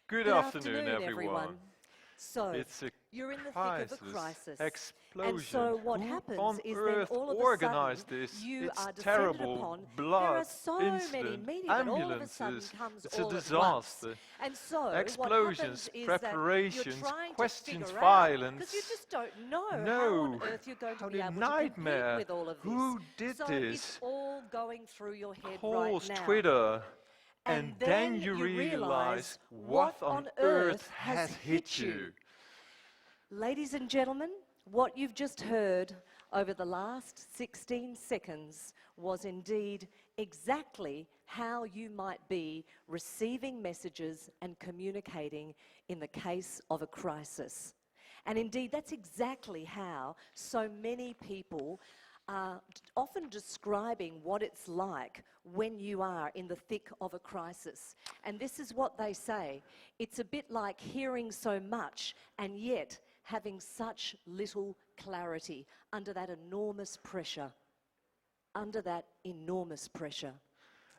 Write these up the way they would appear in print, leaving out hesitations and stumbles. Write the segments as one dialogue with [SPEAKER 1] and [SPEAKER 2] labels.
[SPEAKER 1] Good
[SPEAKER 2] Good
[SPEAKER 1] afternoon,
[SPEAKER 2] afternoon,
[SPEAKER 1] everyone.
[SPEAKER 2] So,
[SPEAKER 1] It's a
[SPEAKER 2] you're in the thick of a
[SPEAKER 1] crisis,
[SPEAKER 2] crisis.
[SPEAKER 1] explosion.
[SPEAKER 2] And so what
[SPEAKER 1] Who
[SPEAKER 2] happens
[SPEAKER 1] on
[SPEAKER 2] is then
[SPEAKER 1] earth
[SPEAKER 2] all of a sudden
[SPEAKER 1] organized this?
[SPEAKER 2] you
[SPEAKER 1] It's
[SPEAKER 2] are descended
[SPEAKER 1] terrible.
[SPEAKER 2] upon. There are
[SPEAKER 1] Blood,
[SPEAKER 2] so many
[SPEAKER 1] incident,
[SPEAKER 2] media that all of a sudden
[SPEAKER 1] ambulances.
[SPEAKER 2] comes
[SPEAKER 1] It's a
[SPEAKER 2] all at once.
[SPEAKER 1] disaster.
[SPEAKER 2] And so what
[SPEAKER 1] Explosions,
[SPEAKER 2] happens is that you're
[SPEAKER 1] preparations,
[SPEAKER 2] trying to
[SPEAKER 1] questions,
[SPEAKER 2] figure out, because
[SPEAKER 1] violence.
[SPEAKER 2] you just don't know how
[SPEAKER 1] No,
[SPEAKER 2] on earth you're going to
[SPEAKER 1] how
[SPEAKER 2] be
[SPEAKER 1] the
[SPEAKER 2] able to compete
[SPEAKER 1] nightmare.
[SPEAKER 2] with all of this.
[SPEAKER 1] Who did
[SPEAKER 2] So
[SPEAKER 1] this?
[SPEAKER 2] it's all going through your head
[SPEAKER 1] Calls,
[SPEAKER 2] right now.
[SPEAKER 1] Twitter.
[SPEAKER 2] And
[SPEAKER 1] And then you realize what on earth has hit you.
[SPEAKER 2] Ladies and gentlemen, what you've just heard over the last 16 seconds was indeed exactly how you might be receiving messages and communicating in the case of a crisis. And indeed, that's exactly how so many people are often describing what it's like when you are in the thick of a crisis. And this is what they say. It's a bit like hearing so much and yet having such little clarity under that enormous pressure. Under that enormous pressure.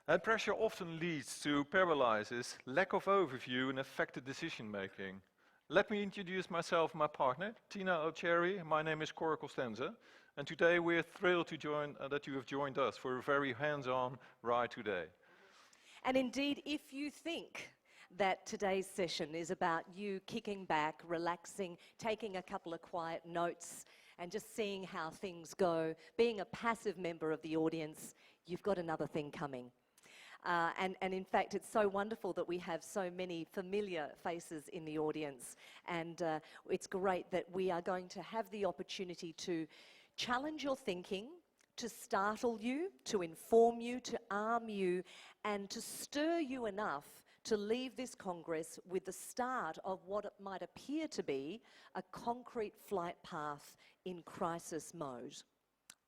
[SPEAKER 1] And pressure often leads to paralysis, lack of overview, and affected decision making. Let me introduce myself and my partner, Tina O'Cherry. My name is Cor Costanza, and today we're thrilled to that you have joined us for a very hands-on ride today.
[SPEAKER 2] And indeed, if you think that today's session is about you kicking back, relaxing, taking a couple of quiet notes, and just seeing how things go, being a passive member of the audience, you've got another thing coming. And in fact, it's so wonderful that we have so many familiar faces in the audience. And it's great that we are going to have the opportunity to challenge your thinking, to startle you, to inform you, to arm you, and to stir you enough to leave this Congress with the start of what it might appear to be a concrete flight path in crisis mode.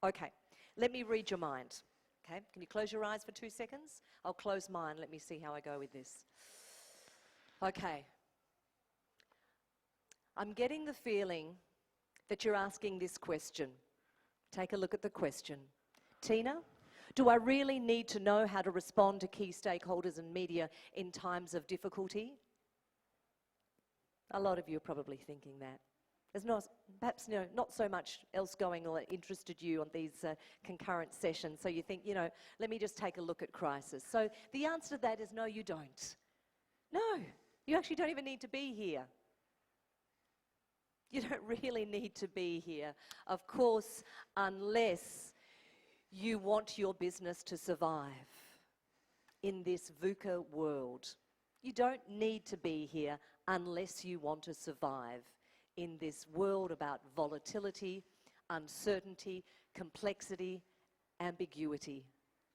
[SPEAKER 2] Okay, let me read your mind. Okay, can you close your eyes for 2 seconds? I'll close mine. Let me see how I go with this. Okay. I'm getting the feeling that you're asking this question. Take a look at the question. Tina, do I really need to know how to respond to key stakeholders and media in times of difficulty? A lot of you are probably thinking that. There's perhaps not so much else going on that interested you on these concurrent sessions, so you think, let me just take a look at crisis. So the answer to that is no, you don't. No, you actually don't even need to be here. You don't really need to be here, of course, unless you want your business to survive in this VUCA world. You don't need to be here unless you want to survive in this world about volatility, uncertainty, complexity, ambiguity,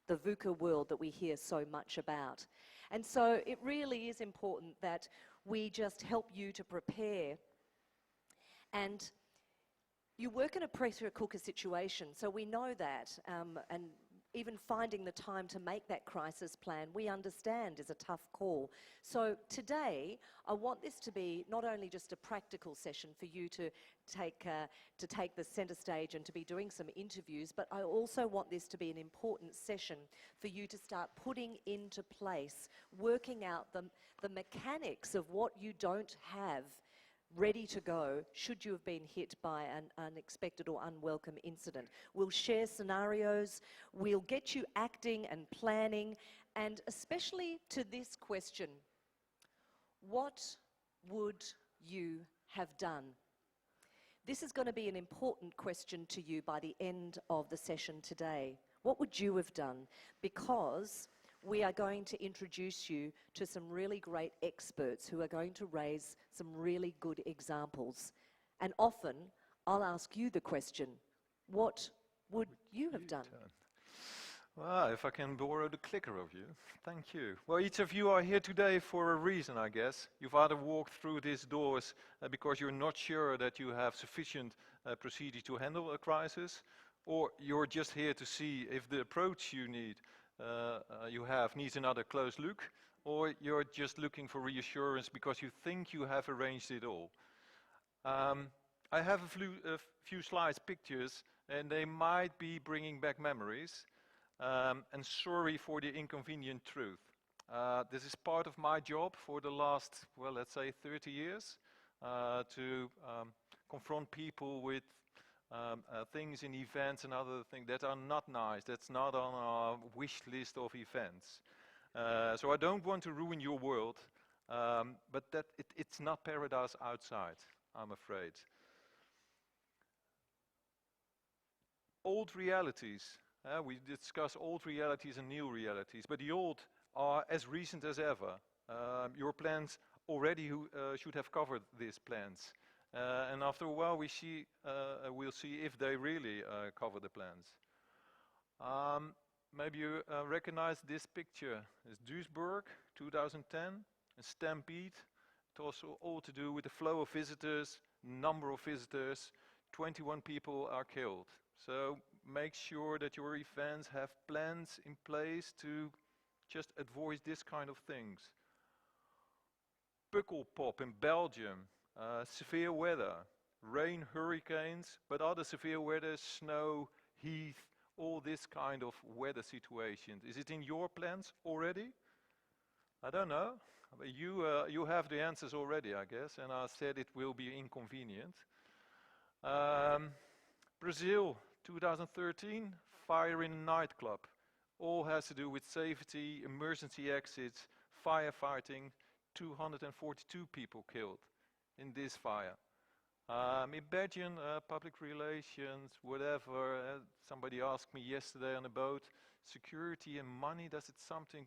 [SPEAKER 2] the VUCA world that we hear so much about. And so it really is important that we just help you to prepare. And you work in a pressure cooker situation, so we know that, and even finding the time to make that crisis plan, we understand is a tough call. So today, I want this to be not only just a practical session for you to take the centre stage and to be doing some interviews, but I also want this to be an important session for you to start putting into place, working out the mechanics of what you don't have ready to go should you have been hit by an unexpected or unwelcome incident. We'll share scenarios, we'll get you acting and planning, and especially to this question, what would you have done? This is going to be an important question to you by the end of the session today. What would you have done? Because we are going to introduce you to some really great experts who are going to raise some really good examples. And often, I'll ask you the question, what would you have done?
[SPEAKER 1] Well, if I can borrow the clicker of you, thank you. Well, each of you are here today for a reason, I guess. You've either walked through these doors because you're not sure that you have sufficient procedure to handle a crisis, or you're just here to see if the approach you need needs another close look, or you're just looking for reassurance because you think you have arranged it all. I have a few slides, pictures, and they might be bringing back memories. And sorry for the inconvenient truth. This is part of my job for the last, well, let's say 30 years, to confront people with things in events and other things that are not nice. That's not on our wish list of events. So I don't want to ruin your world, but it's not paradise outside, I'm afraid. Old realities. We discuss old realities and new realities, but the old are as recent as ever. Your plans already should have covered these plans. And after a while, we'll see if they really cover the plans. Maybe you recognize this picture. It's Duisburg, 2010, a stampede. It also all to do with the flow of visitors, number of visitors. 21 people are killed. So make sure that your events have plans in place to just avoid this kind of things. Pukkelpop in Belgium, severe weather, rain, hurricanes, but other severe weather, snow, heat, all this kind of weather situations. Is it in your plans already? I don't know. But you have the answers already, I guess, and I said it will be inconvenient. Brazil, 2013, fire in a nightclub. All has to do with safety, emergency exits, firefighting. 242 people killed in this fire. Imagine public relations, whatever. Somebody asked me yesterday on a boat, security and money, does it something?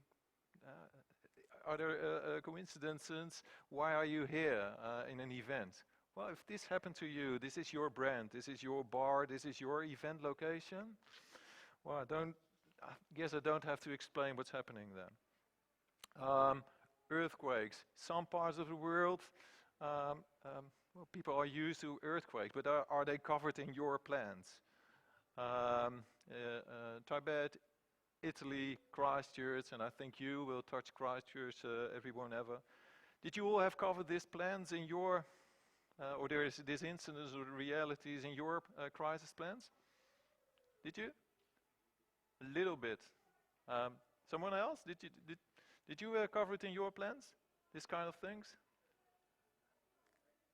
[SPEAKER 1] Are there coincidences? Why are you here in an event? Well, if this happened to you, this is your brand, this is your bar, this is your event location. Well, I guess I don't have to explain what's happening then. Earthquakes. Some parts of the world, well, people are used to earthquakes, but are they covered in your plans? Tibet, Italy, Christchurch, and I think you will touch Christchurch, everyone ever. Did you all have covered these plans in your, or there is this incidents or realities in your crisis plans? Did you? A little bit. Someone else? Did you cover it in your plans? This kind of things?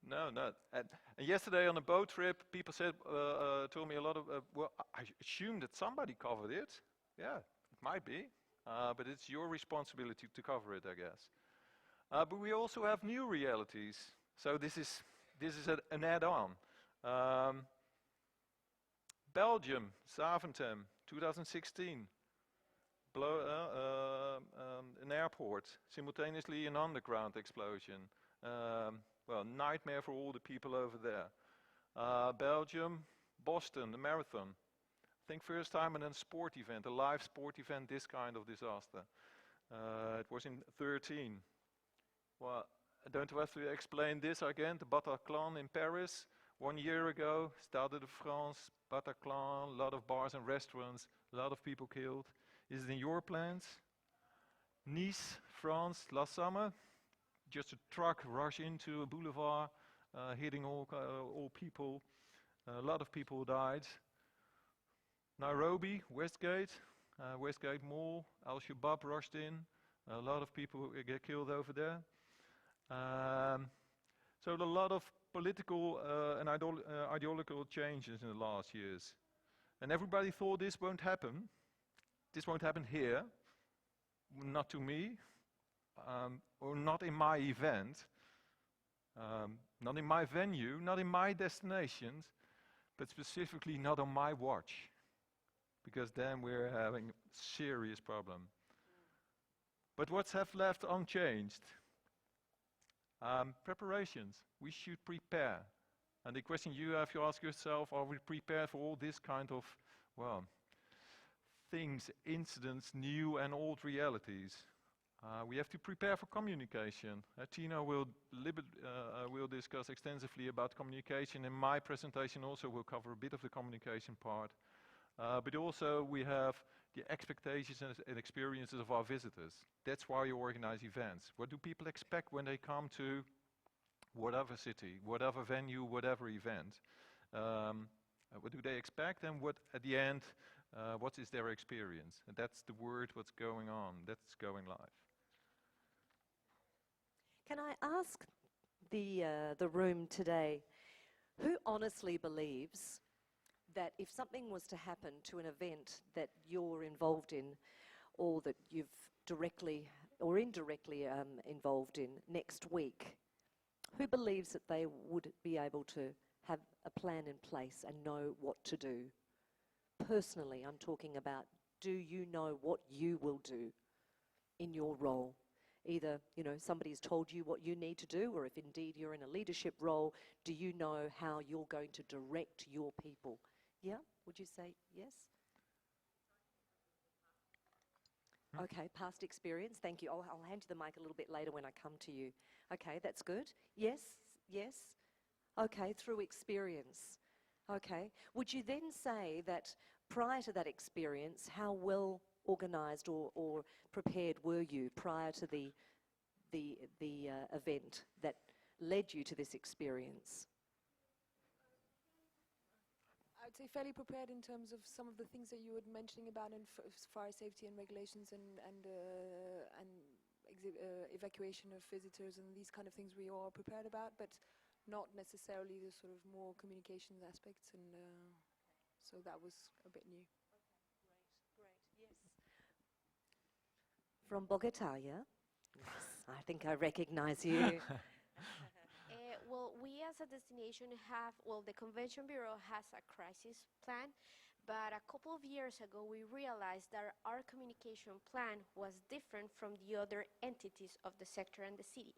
[SPEAKER 1] No, not. And yesterday on a boat trip, people told me a lot of, well, I assume that somebody covered it. Yeah, it might be. But it's your responsibility to cover it, I guess. But we also have new realities. So this is an add-on. Belgium, Zaventem, 2016. An airport, simultaneously an underground explosion. Well, nightmare for all the people over there. Belgium, Boston, the marathon. I think first time in a sport event, a live sport event, this kind of disaster. It was in 13. Well, I don't have to explain this again. The Bataclan in Paris, 1 year ago, Stade de France, Bataclan, a lot of bars and restaurants, a lot of people killed. Is it in your plans? Nice, France, last summer, just a truck rush into a boulevard, hitting all people. A lot of people died. Nairobi, Westgate Mall, Al-Shabaab rushed in. A lot of people get killed over there. So a lot of political and ideological changes in the last years. And everybody thought this won't happen. This won't happen here, not to me, or not in my event, not in my venue, not in my destinations, but specifically not on my watch, because then we're having a serious problem. But what's have left unchanged? Preparations. We should prepare. And the question you have to ask yourself, are we prepared for all this kind of, well, things, incidents, new and old realities? We have to prepare for communication. Tina will discuss extensively about communication, and my presentation also will cover a bit of the communication part. But also we have the expectations and experiences of our visitors. That's why you organize events. What do people expect when they come to whatever city, whatever venue, whatever event? What do they expect, and what at the end, what is their experience? And that's the word, what's going on, that's going live.
[SPEAKER 2] Can I ask the room today, who honestly believes that if something was to happen to an event that you're involved in or that you've directly or indirectly involved in next week, who believes that they would be able to have a plan in place and know what to do? Personally, I'm talking about, do you know what you will do in your role? Either, somebody's told you what you need to do, or if indeed you're in a leadership role, do you know how you're going to direct your people? Yeah? Would you say yes? Okay, past experience. Thank you. I'll hand you the mic a little bit later when I come to you. Okay, that's good. Yes? Yes? Okay, through experience. Okay. Would you then say that prior to that experience, how well organised or prepared were you prior to the event that led you to this experience?
[SPEAKER 3] I would say fairly prepared in terms of some of the things that you were mentioning about in fire safety and regulations and evacuation of visitors and these kind of things we are prepared about, but not necessarily the sort of more communications aspects, and so that was a bit new.
[SPEAKER 2] Great, yes. From Bogota, yeah? Yes, I think I recognize you.
[SPEAKER 4] Well, we as a destination have, well, the Convention Bureau has a crisis plan, but a couple of years ago we realized that our communication plan was different from the other entities of the sector and the city.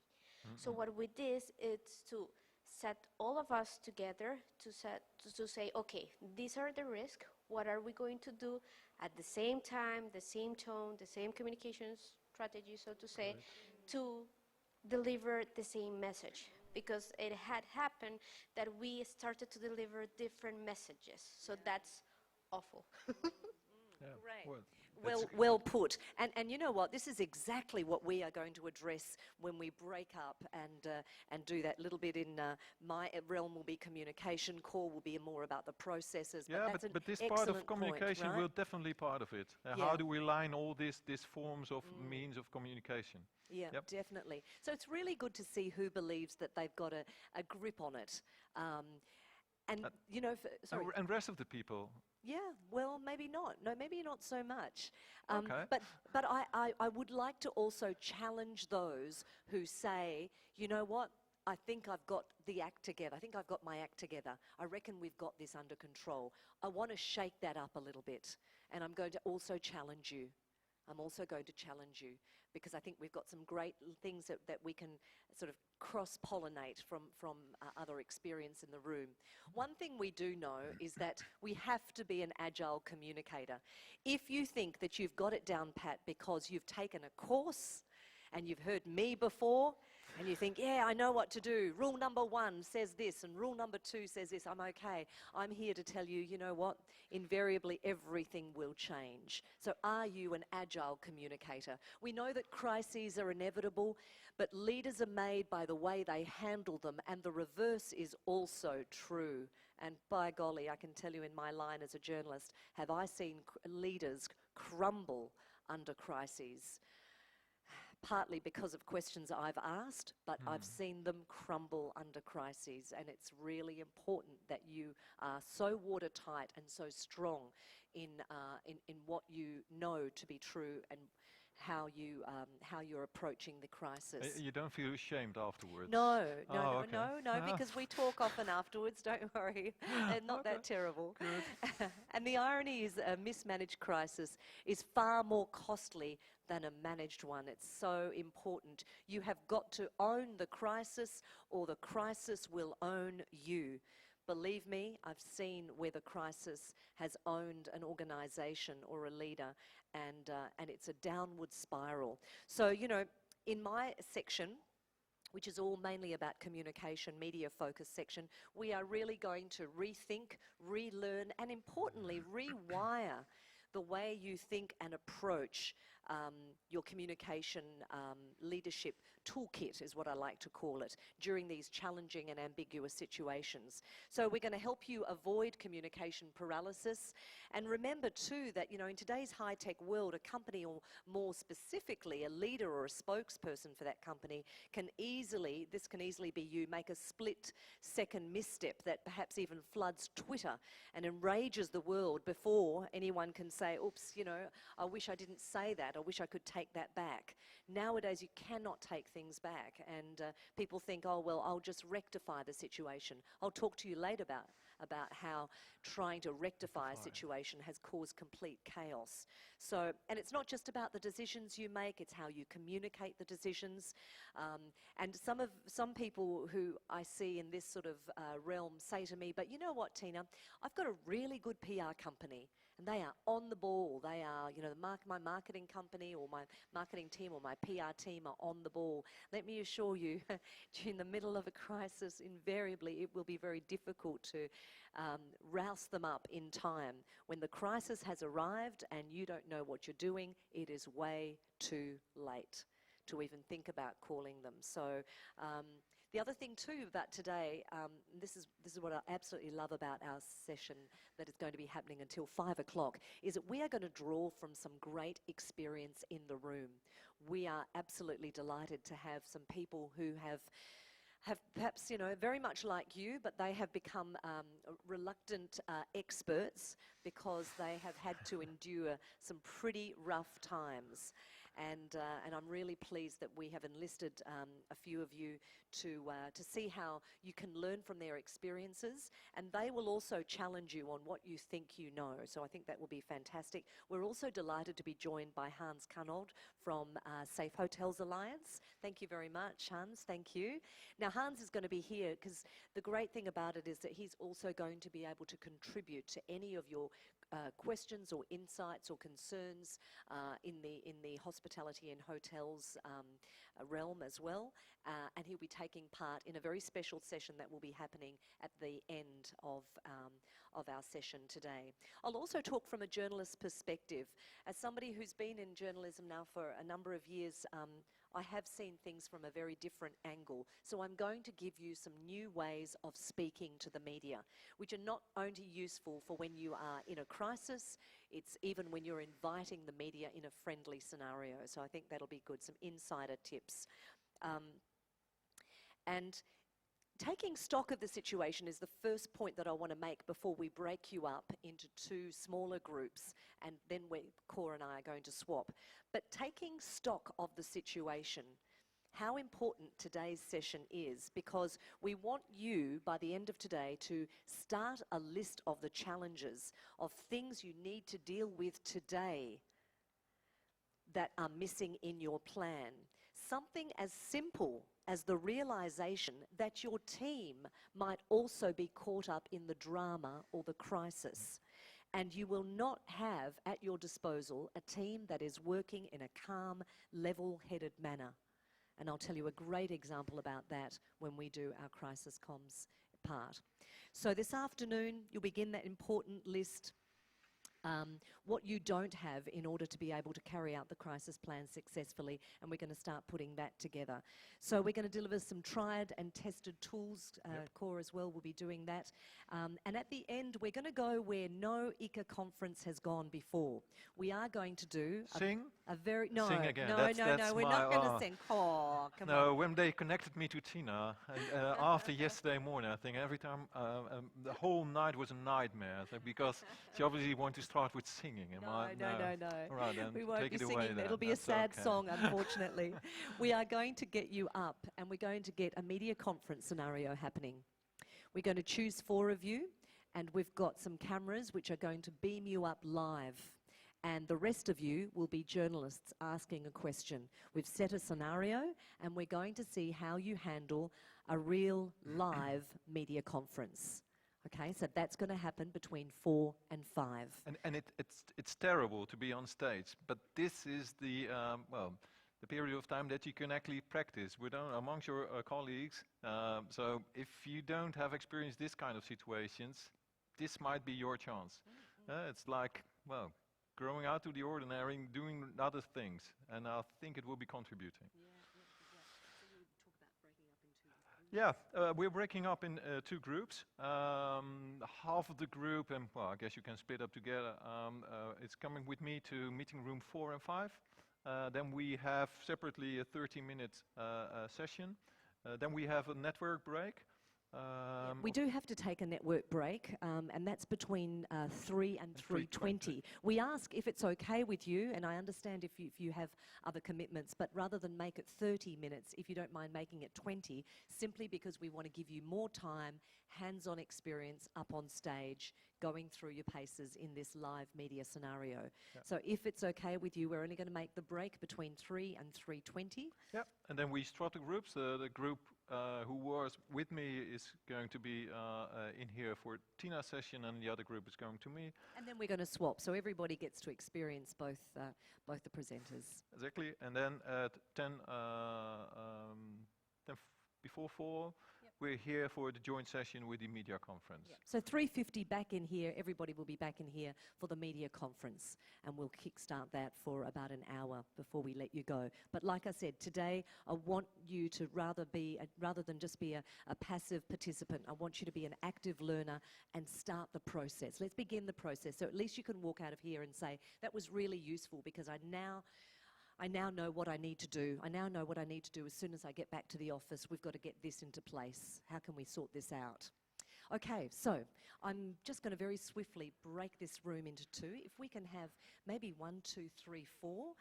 [SPEAKER 4] So what we did is to set all of us together to say, okay, these are the risks, what are we going to do at the same time, the same tone, the same communications strategy, so to say, to deliver the same message. Because it had happened that we started to deliver different messages. So that's awful.
[SPEAKER 1] Yeah.
[SPEAKER 2] Great.
[SPEAKER 1] Well,
[SPEAKER 2] Well put. And you know what? This is exactly what we are going to address when we break up and do that little bit in my realm will be communication, core will be more about the processes.
[SPEAKER 1] yeah,
[SPEAKER 2] that's
[SPEAKER 1] but this
[SPEAKER 2] an
[SPEAKER 1] part of
[SPEAKER 2] excellent
[SPEAKER 1] communication
[SPEAKER 2] point,
[SPEAKER 1] will
[SPEAKER 2] right?
[SPEAKER 1] definitely part of it.
[SPEAKER 2] Yeah.
[SPEAKER 1] How do we line all these forms of means of communication?
[SPEAKER 2] Yeah,
[SPEAKER 1] Yep.
[SPEAKER 2] definitely. So it's really good to see who believes that they've got a grip on it. And, sorry.
[SPEAKER 1] And rest of the people.
[SPEAKER 2] Yeah, well, maybe not. No, maybe not so much.
[SPEAKER 1] Okay.
[SPEAKER 2] But I would like to also challenge those who say, you know what, I think I've got the act together. I think I've got my act together. I reckon we've got this under control. I want to shake that up a little bit. And I'm going to also challenge you. I'm also going to challenge you because I think we've got some great things that we can sort of cross-pollinate from other experience in the room. One thing we do know is that we have to be an agile communicator. If you think that you've got it down pat because you've taken a course and you've heard me before, and you think, yeah, I know what to do. Rule number 1 says this, and rule number 2 says this. I'm okay. I'm here to tell you, you know what? Invariably, everything will change. So are you an agile communicator? We know that crises are inevitable, but leaders are made by the way they handle them, and the reverse is also true. And by golly, I can tell you in my line as a journalist, have I seen leaders crumble under crises? Partly because of questions I've asked, but I've seen them crumble under crises, and it's really important that you are so watertight and so strong in what you know to be true and how you're approaching the crisis.
[SPEAKER 1] You don't feel ashamed afterwards?
[SPEAKER 2] No,
[SPEAKER 1] Oh, okay.
[SPEAKER 2] no, because we talk often afterwards, don't worry. They're not that terrible. And the irony is a mismanaged crisis is far more costly than a managed one. It's so important. You have got to own the crisis or the crisis will own you. Believe me, I've seen where the crisis has owned an organisation or a leader, and it's a downward spiral. So, in my section, which is all mainly about communication, media focus section, we are really going to rethink, relearn, and importantly, rewire the way you think and approach your communication leadership toolkit, is what I like to call it, during these challenging and ambiguous situations. So we're going to help you avoid communication paralysis. And remember too that, you know, in today's high-tech world, a company, or more specifically a leader or a spokesperson for that company, this can easily be you, make a split-second misstep that perhaps even floods Twitter and enrages the world before anyone can say, oops, you know, I wish I didn't say that, I wish I could take that back. Nowadays you cannot take things back, and people think, oh well, I'll just rectify the situation. I'll talk to you later about how trying to rectify a situation has caused complete chaos. So, and it's not just about the decisions you make, it's how you communicate the decisions. And some people who I see in this sort of realm say to me, but you know what, Tina, I've got a really good PR company, and they are on the ball. They are, you know, my marketing company or my marketing team or my PR team are on the ball. Let me assure you, during the middle of a crisis, invariably it will be very difficult to rouse them up in time. When the crisis has arrived and you don't know what you're doing, it is way too late to even think about calling them. So the other thing too about today, this is what I absolutely love about our session that is going to be happening until 5 o'clock, is that we are going to draw from some great experience in the room. We are absolutely delighted to have some people who have perhaps, you know, very much like you, but they have become reluctant experts because they have had to endure some pretty rough times. And I'm really pleased that we have enlisted a few of you to see how you can learn from their experiences, and they will also challenge you on what you think you know. So I think that will be fantastic. We're also delighted to be joined by Hans Kanold from Safe Hotels Alliance. Thank you very much, Hans. Thank you. Now, Hans is going to be here because the great thing about it is that he's also going to be able to contribute to any of your questions or insights or concerns in the hospitality and hotels realm as well, and he'll be taking part in a very special session that will be happening at the end of our session today. I'll also talk from a journalist's perspective. As somebody who's been in journalism now for a number of years, I have seen things from a very different angle. So I'm going to give you some new ways of speaking to the media, which are not only useful for when you are in a crisis, it's even when you're inviting the media in a friendly scenario. So I think that'll be good, some insider tips. And taking stock of the situation is the first point that I want to make before we break you up into two smaller groups, and then Cora and I are going to swap. But taking stock of the situation, how important today's session is, because we want you, by the end of today, to start a list of the challenges, of things you need to deal with today that are missing in your plan. Something as simple as the realization that your team might also be caught up in the drama or the crisis, and you will not have at your disposal a team that is working in a calm, level-headed manner. And I'll tell you a great example about that when we do our crisis comms part. So this afternoon, you'll begin that important list. What you don't have in order to be able to carry out the crisis plan successfully, and we're going to start putting that together. So we're going to deliver some tried and tested tools. Core as well will be doing that. And at the end, we're going to go where no ICA conference has gone before. We are going to do
[SPEAKER 1] Sing?
[SPEAKER 2] a very... No,
[SPEAKER 1] Sing again.
[SPEAKER 2] no,
[SPEAKER 1] That's
[SPEAKER 2] we're not going to sing. Oh, come on.
[SPEAKER 1] No, when they connected me to Tina, and, after yesterday morning, I think every time, the whole night was a nightmare, because she obviously wanted to start with singing.
[SPEAKER 2] No.
[SPEAKER 1] All right, then
[SPEAKER 2] We won't
[SPEAKER 1] take
[SPEAKER 2] be
[SPEAKER 1] it
[SPEAKER 2] singing.
[SPEAKER 1] away then.
[SPEAKER 2] It'll be a
[SPEAKER 1] That's
[SPEAKER 2] sad
[SPEAKER 1] okay.
[SPEAKER 2] song, unfortunately. We are going to get you up, and we're going to get a media conference scenario happening. We're going to choose 4 of you, and we've got some cameras which are going to beam you up live. And the rest of you will be journalists asking a question. We've set a scenario, and we're going to see how you handle a real live media conference. Okay, so that's going to happen between 4 and 5.
[SPEAKER 1] And it's terrible to be on stage, but this is the the period of time that you can actually practice amongst your colleagues. So if you don't have experienced this kind of situations, this might be your chance. It's like, well, growing out of the ordinary, and doing other things, and I think it will be contributing. Yeah, we're breaking up in two groups. Half of the group, and well, I guess you can split up together, it's coming with me to meeting room 4 and 5. Then we have separately a 30-minute session. Then we have a network break.
[SPEAKER 2] We do have to take a network break, and that's between 3 and 3:20. We ask if it's okay with you, and I understand if you have other commitments, but rather than make it 30 minutes, if you don't mind making it 20, simply because we want to give you more time, hands-on experience up on stage, going through your paces in this live media scenario.
[SPEAKER 1] Yeah.
[SPEAKER 2] So if it's okay with you, we're only going to make the break between 3 and 3:20.
[SPEAKER 1] Yeah, and then we start the groups. The group who was with me is going to be in here for Tina's session, and the other group is going to me.
[SPEAKER 2] And then we're going to swap, so everybody gets to experience both the presenters.
[SPEAKER 1] Exactly, and then at 10, before 4, we're here for the joint session with the media conference.
[SPEAKER 2] Yep. So 3:50 back in here, everybody will be back in here for the media conference, and we'll kickstart that for about an hour before we let you go. But like I said, today I want you to rather than just be a passive participant, I want you to be an active learner and start the process. Let's begin the process, so at least you can walk out of here and say, that was really useful because I now know what I need to do. I now know what I need to do as soon as I get back to the office. We've got to get this into place. How can we sort this out? Okay, so I'm just going to very swiftly break this room into two. If we can have maybe 1, 2, 3, 4,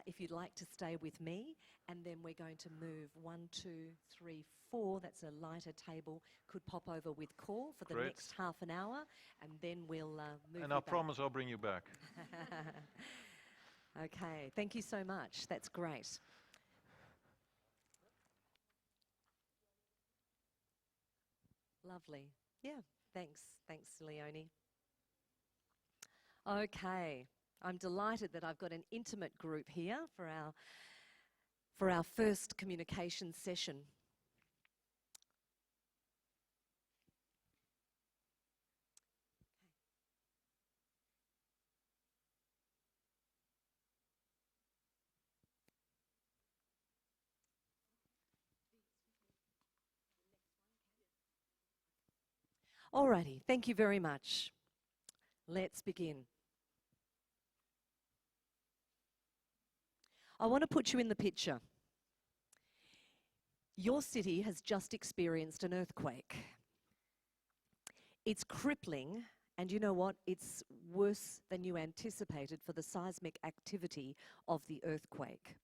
[SPEAKER 2] if you'd like to stay with me. And then we're going to move 1, 2, 3, 4. That's a lighter table. Could pop over with call for the
[SPEAKER 1] Great.
[SPEAKER 2] next half an hour. And then we'll move
[SPEAKER 1] And
[SPEAKER 2] you
[SPEAKER 1] I
[SPEAKER 2] back.
[SPEAKER 1] promise I'll bring you back.
[SPEAKER 2] Okay, thank you so much. That's great. Lovely. Yeah, thanks. Thanks, Leonie. Okay, I'm delighted that I've got an intimate group here for our first communication session. Alrighty, thank you very much. Let's begin. I want to put you in the picture. Your city has just experienced an earthquake. It's crippling, and you know what? It's worse than you anticipated for the seismic activity of the earthquake.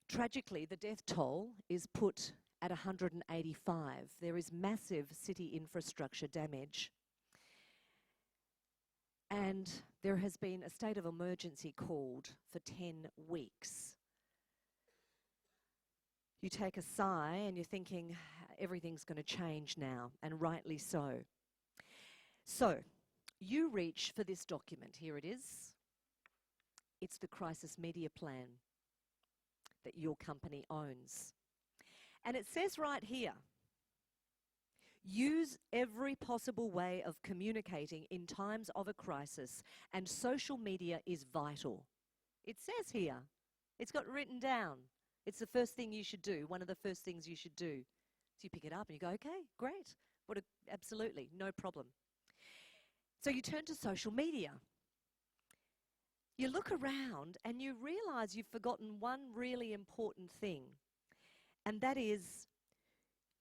[SPEAKER 2] Tragically, the death toll is put at 185. There is massive city infrastructure damage. And there has been a state of emergency called for 10 weeks. You take a sigh and you're thinking everything's going to change now, and rightly so. So, you reach for this document. Here it is. It's the Crisis Media Plan that your company owns. And it says right here, use every possible way of communicating in times of a crisis, and social media is vital. It says here, it's got written down. It's the first thing you should do, one of the first things you should do. So you pick it up and you go, okay, great. Absolutely, no problem. So you turn to social media. You look around and you realize you've forgotten one really important thing. And that is,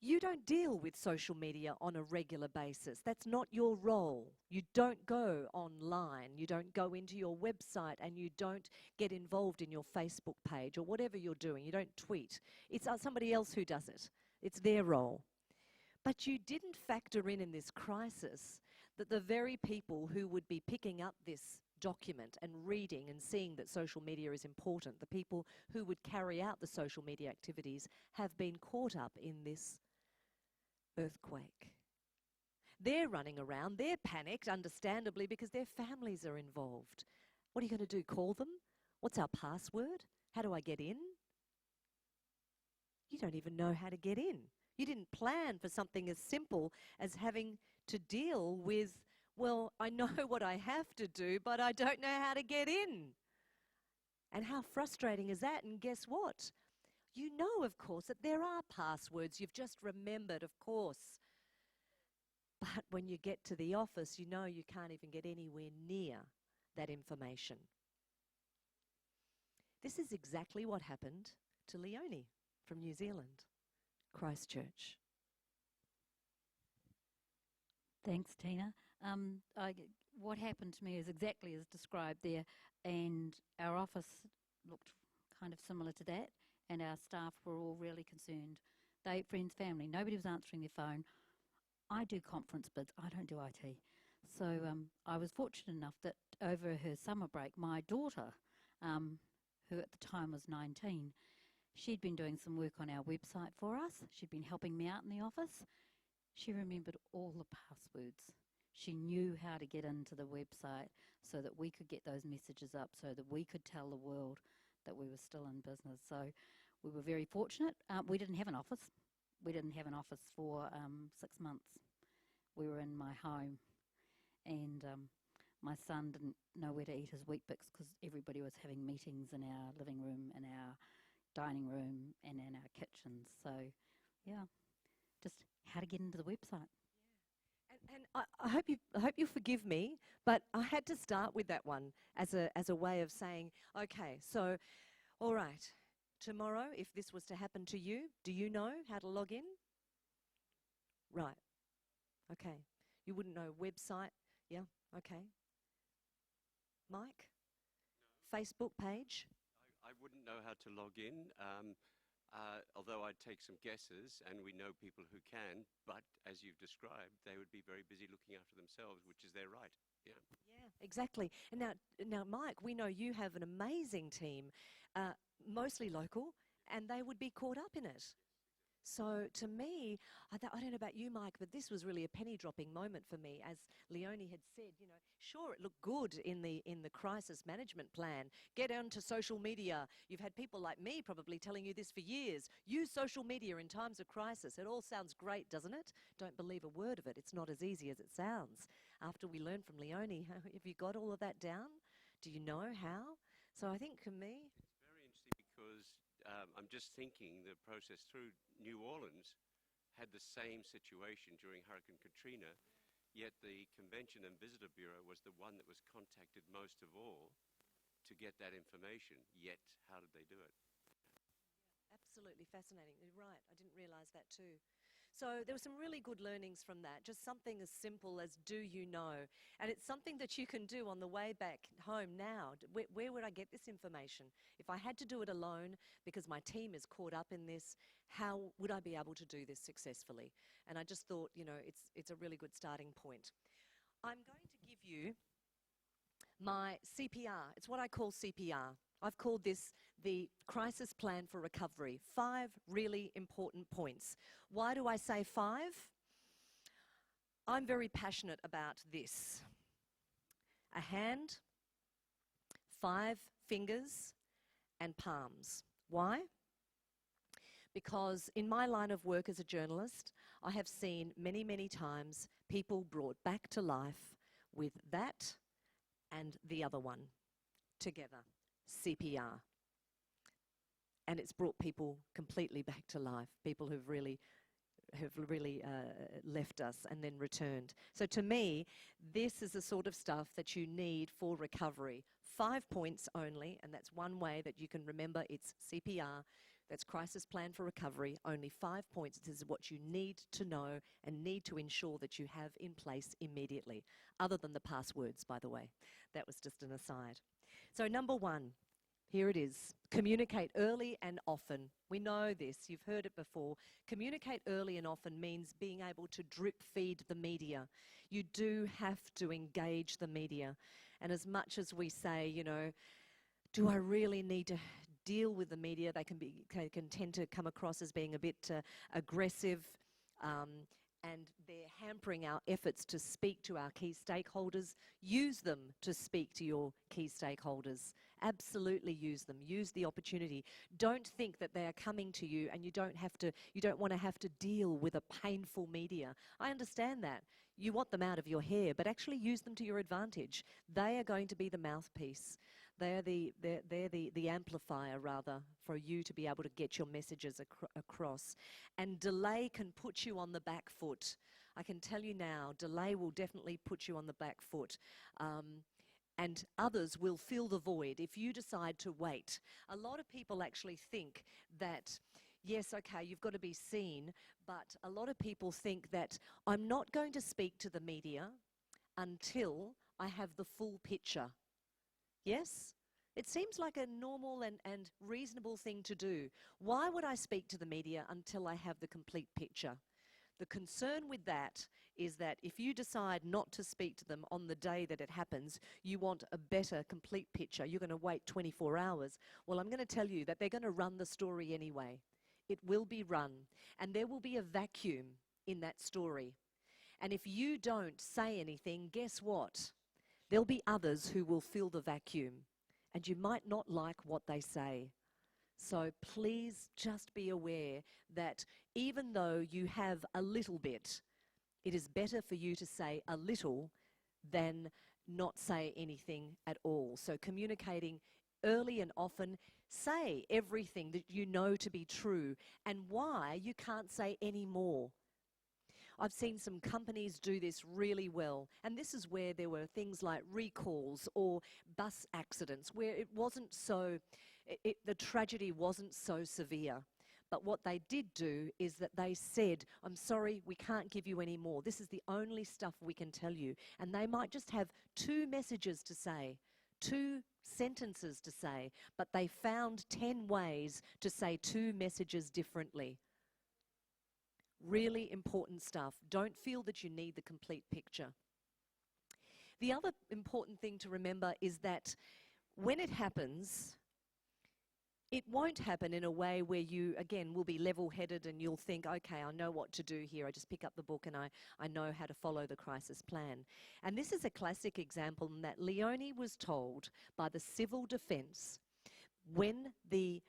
[SPEAKER 2] you don't deal with social media on a regular basis. That's not your role. You don't go online. You don't go into your website, and you don't get involved in your Facebook page or whatever you're doing. You don't tweet. It's somebody else who does it. It's their role. But you didn't factor in this crisis that the very people who would be picking up this document and reading and seeing that social media is important, the people who would carry out the social media activities, have been caught up in this earthquake. They're running around, they're panicked, understandably, because their families are involved. What are you going to do, call them? What's our password? How do I get in? You don't even know how to get in. You didn't plan for something as simple as having to deal with Well, I know what I have to do, but I don't know how to get in. And how frustrating is that? And guess what? You know, of course, that there are passwords. You've just remembered, of course. But when you get to the office, you know you can't even get anywhere near that information. This is exactly what happened to Leonie from New Zealand, Christchurch.
[SPEAKER 5] Thanks, Tina. What happened to me is exactly as described there, and our office looked kind of similar to that, and our staff were all really concerned. They, friends, family, nobody was answering their phone. I do conference bids, I don't do IT. So I was fortunate enough that over her summer break, my daughter, who at the time was 19, she'd been doing some work on our website for us. She'd been helping me out in the office. She remembered all the passwords. She knew how to get into the website so that we could get those messages up, so that we could tell the world that we were still in business. So we were very fortunate. We didn't have an office. We didn't have an office for 6 months. We were in my home, and my son didn't know where to eat his Weet-Bix because everybody was having meetings in our living room, in our dining room, and in our kitchens. So, yeah, just how to get into the website.
[SPEAKER 2] And I hope you forgive me, but I had to start with that one as a way of saying, okay, so, all right, tomorrow, if this was to happen to you, do you know how to log in? Right. Okay. You wouldn't know website? Yeah. Okay. Mike? Facebook page?
[SPEAKER 6] I wouldn't know how to log in, although I'd take some guesses, and we know people who can, but as you've described, they would be very busy looking after themselves, which is their right. Yeah.
[SPEAKER 2] Yeah, exactly. And now, Mike, we know you have an amazing team, mostly local, and they would be caught up in it. So to me, I don't know about you, Mike, but this was really a penny dropping moment for me. As Leonie had said, you know, sure, it looked good in the crisis management plan. Get onto social media. You've had people like me probably telling you this for years. Use social media in times of crisis. It all sounds great, doesn't it? Don't believe a word of it. It's not as easy as it sounds. After we learned from Leonie, have you got all of that down? Do you know how? So I think for me,
[SPEAKER 6] It's very interesting because I'm just thinking the process through New Orleans had the same situation during Hurricane Katrina, yet the Convention and Visitor Bureau was the one that was contacted most of all to get that information. Yet, how did they do it?
[SPEAKER 2] absolutely fascinating. You're right. I didn't realize that too. So there were some really good learnings from that. Just something as simple as do you know? And it's something that you can do on the way back home now. Where would I get this information? If I had to do it alone because my team is caught up in this, how would I be able to do this successfully? And I just thought, you know, it's a really good starting point. I'm going to give you my CPR. It's what I call CPR. I've called this the Crisis Plan for Recovery. 5 really important points. Why do I say 5? I'm very passionate about this. A hand, 5 fingers, and palms. Why? Because in my line of work as a journalist, I have seen many, many times people brought back to life with that and the other one together. CPR. And it's brought people completely back to life, people who've really left us and then returned. So to me, this is the sort of stuff that you need for recovery. 5 points only, and that's one way that you can remember it's CPR. That's Crisis Plan for Recovery. Only 5 points. This is what you need to know and need to ensure that you have in place immediately, other than the passwords, by the way. That was just an aside. So number 1, here it is. Communicate early and often. We know this. You've heard it before. Communicate early and often means being able to drip feed the media. You do have to engage the media. And as much as we say, you know, do I really need to deal with the media? They can tend to come across as being a bit aggressive and they're hampering our efforts to speak to our key stakeholders. Use them to speak to your key stakeholders. Absolutely use them. Use the opportunity. Don't think that they are coming to you and you don't want to have to deal with a painful media. I understand that. You want them out of your hair, but actually use them to your advantage. They are going to be the mouthpiece. They're the amplifier, rather, for you to be able to get your messages across. And delay can put you on the back foot. I can tell you now, delay will definitely put you on the back foot. And others will fill the void if you decide to wait. A lot of people actually think that, yes, okay, you've got to be seen, but a lot of people think that I'm not going to speak to the media until I have the full picture. Yes? It seems like a normal and reasonable thing to do. Why would I speak to the media until I have the complete picture? The concern with that is that if you decide not to speak to them on the day that it happens, you want a better complete picture, you're going to wait 24 hours. Well, I'm going to tell you that they're going to run the story anyway. It will be run, and there will be a vacuum in that story. And if you don't say anything, guess what? There'll be others who will fill the vacuum, and you might not like what they say. So please just be aware that even though you have a little bit, it is better for you to say a little than not say anything at all. So communicating early and often, say everything that you know to be true and why you can't say any more. I've seen some companies do this really well, and this is where there were things like recalls or bus accidents where it wasn't so, the tragedy wasn't so severe. But what they did do is that they said, I'm sorry, we can't give you any more. This is the only stuff we can tell you. And they might just have 2 messages to say, 2 sentences to say, but they found 10 ways to say 2 messages differently. Really important stuff. Don't feel that you need the complete picture. The other important thing to remember is that when it happens, it won't happen in a way where you, again, will be level-headed and you'll think, okay, I know what to do here. I just pick up the book and I know how to follow the crisis plan. And this is a classic example in that Leonie was told by the civil defence when the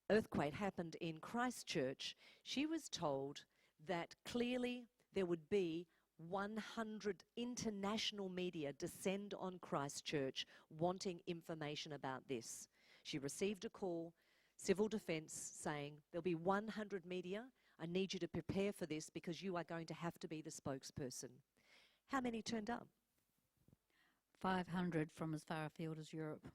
[SPEAKER 2] earthquake happened in Christchurch, she was told that clearly there would be 100 international media descend on Christchurch wanting information about this. She received a call, civil defence, saying, there'll be 100 media. I need you to prepare for this because you are going to have to be the spokesperson. How many turned up?
[SPEAKER 5] 500 from as far afield as Europe.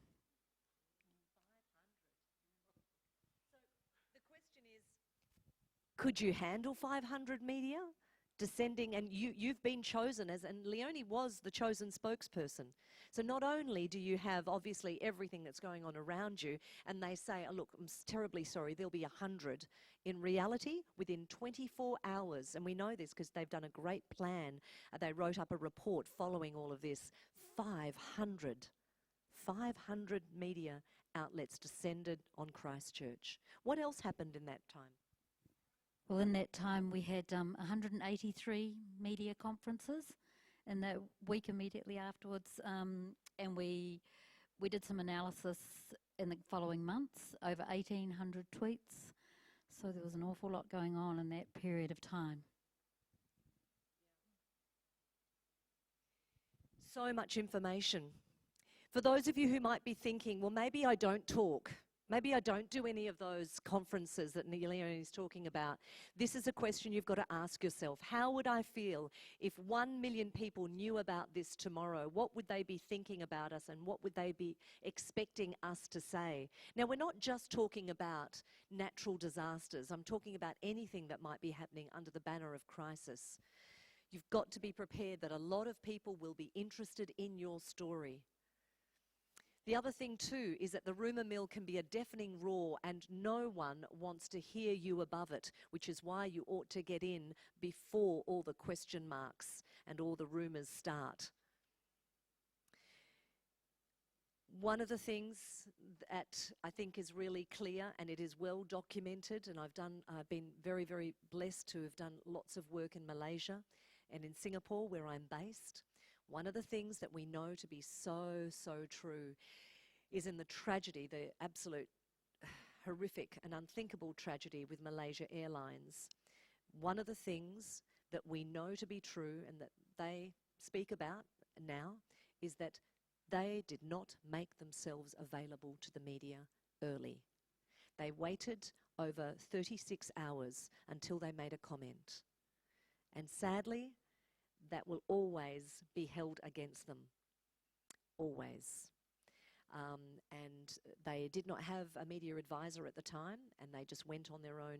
[SPEAKER 2] Could you handle 500 media descending? And you've been chosen as, and Leonie was the chosen spokesperson. So not only do you have obviously everything that's going on around you, and they say, oh, look, I'm terribly sorry, there'll be 100. In reality, within 24 hours, and we know this because they've done a great plan, they wrote up a report following all of this, 500 media outlets descended on Christchurch. What else happened in that time?
[SPEAKER 5] Well, in that time we had 183 media conferences in the week immediately afterwards, and we did some analysis in the following months, over 1,800 tweets. So there was an awful lot going on in that period of time.
[SPEAKER 2] So much information. For those of you who might be thinking, well, maybe I don't talk. Maybe I don't do any of those conferences that Leonie is talking about. This is a question you've got to ask yourself. How would I feel if 1 million people knew about this tomorrow? What would they be thinking about us and what would they be expecting us to say? Now, we're not just talking about natural disasters. I'm talking about anything that might be happening under the banner of crisis. You've got to be prepared that a lot of people will be interested in your story. The other thing too is that the rumour mill can be a deafening roar and no one wants to hear you above it, which is why you ought to get in before all the question marks and all the rumours start. One of the things that I think is really clear, and it is well documented, and I've been very, very blessed to have done lots of work in Malaysia and in Singapore, where I'm based. One of the things that we know to be so, so true is in the tragedy, the absolute horrific and unthinkable tragedy with Malaysia Airlines. One of the things that we know to be true and that they speak about now is that they did not make themselves available to the media early. They waited over 36 hours until they made a comment. And sadly, that will always be held against them. Always. And they did not have a media advisor at the time, and they just went on their own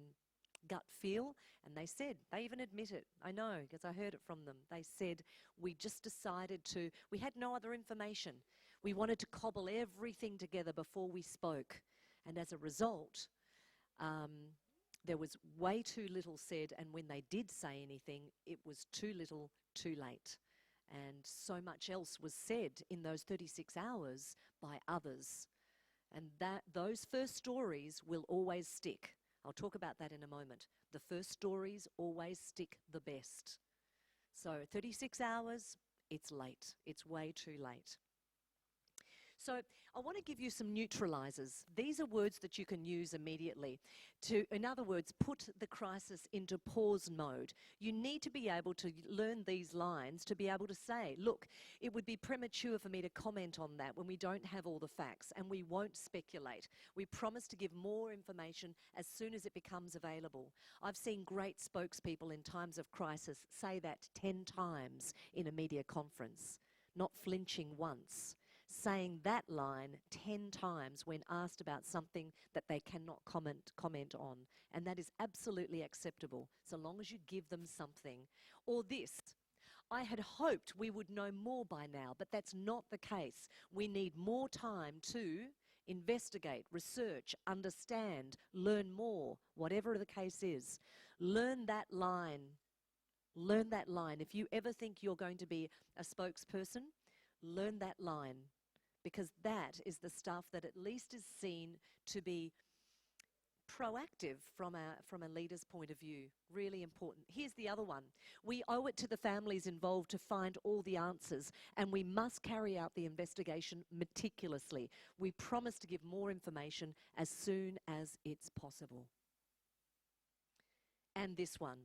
[SPEAKER 2] gut feel, and they said, they even admit it, I know, because I heard it from them. They said, we just decided to, we had no other information. We wanted to cobble everything together before we spoke. And as a result, there was way too little said, and when they did say anything, it was too little, too late. And so much else was said in those 36 hours by others. And those first stories will always stick. I'll talk about that in a moment. The first stories always stick the best. So 36 hours, it's late. It's way too late. So I want to give you some neutralizers. These are words that you can use immediately to, in other words, put the crisis into pause mode. You need to be able to learn these lines to be able to say, look, it would be premature for me to comment on that when we don't have all the facts, and we won't speculate. We promise to give more information as soon as it becomes available. I've seen great spokespeople in times of crisis say that 10 times in a media conference, not flinching once, saying that line 10 times when asked about something that they cannot comment on. And that is absolutely acceptable, so long as you give them something. Or this, I had hoped we would know more by now, but that's not the case. We need more time to investigate, research, understand, learn more, whatever the case is. Learn that line. Learn that line. If you ever think you're going to be a spokesperson, learn that line, because that is the stuff that at least is seen to be proactive from a leader's point of view. Really important. Here's the other one. We owe it to the families involved to find all the answers, and we must carry out the investigation meticulously. We promise to give more information as soon as it's possible. And this one.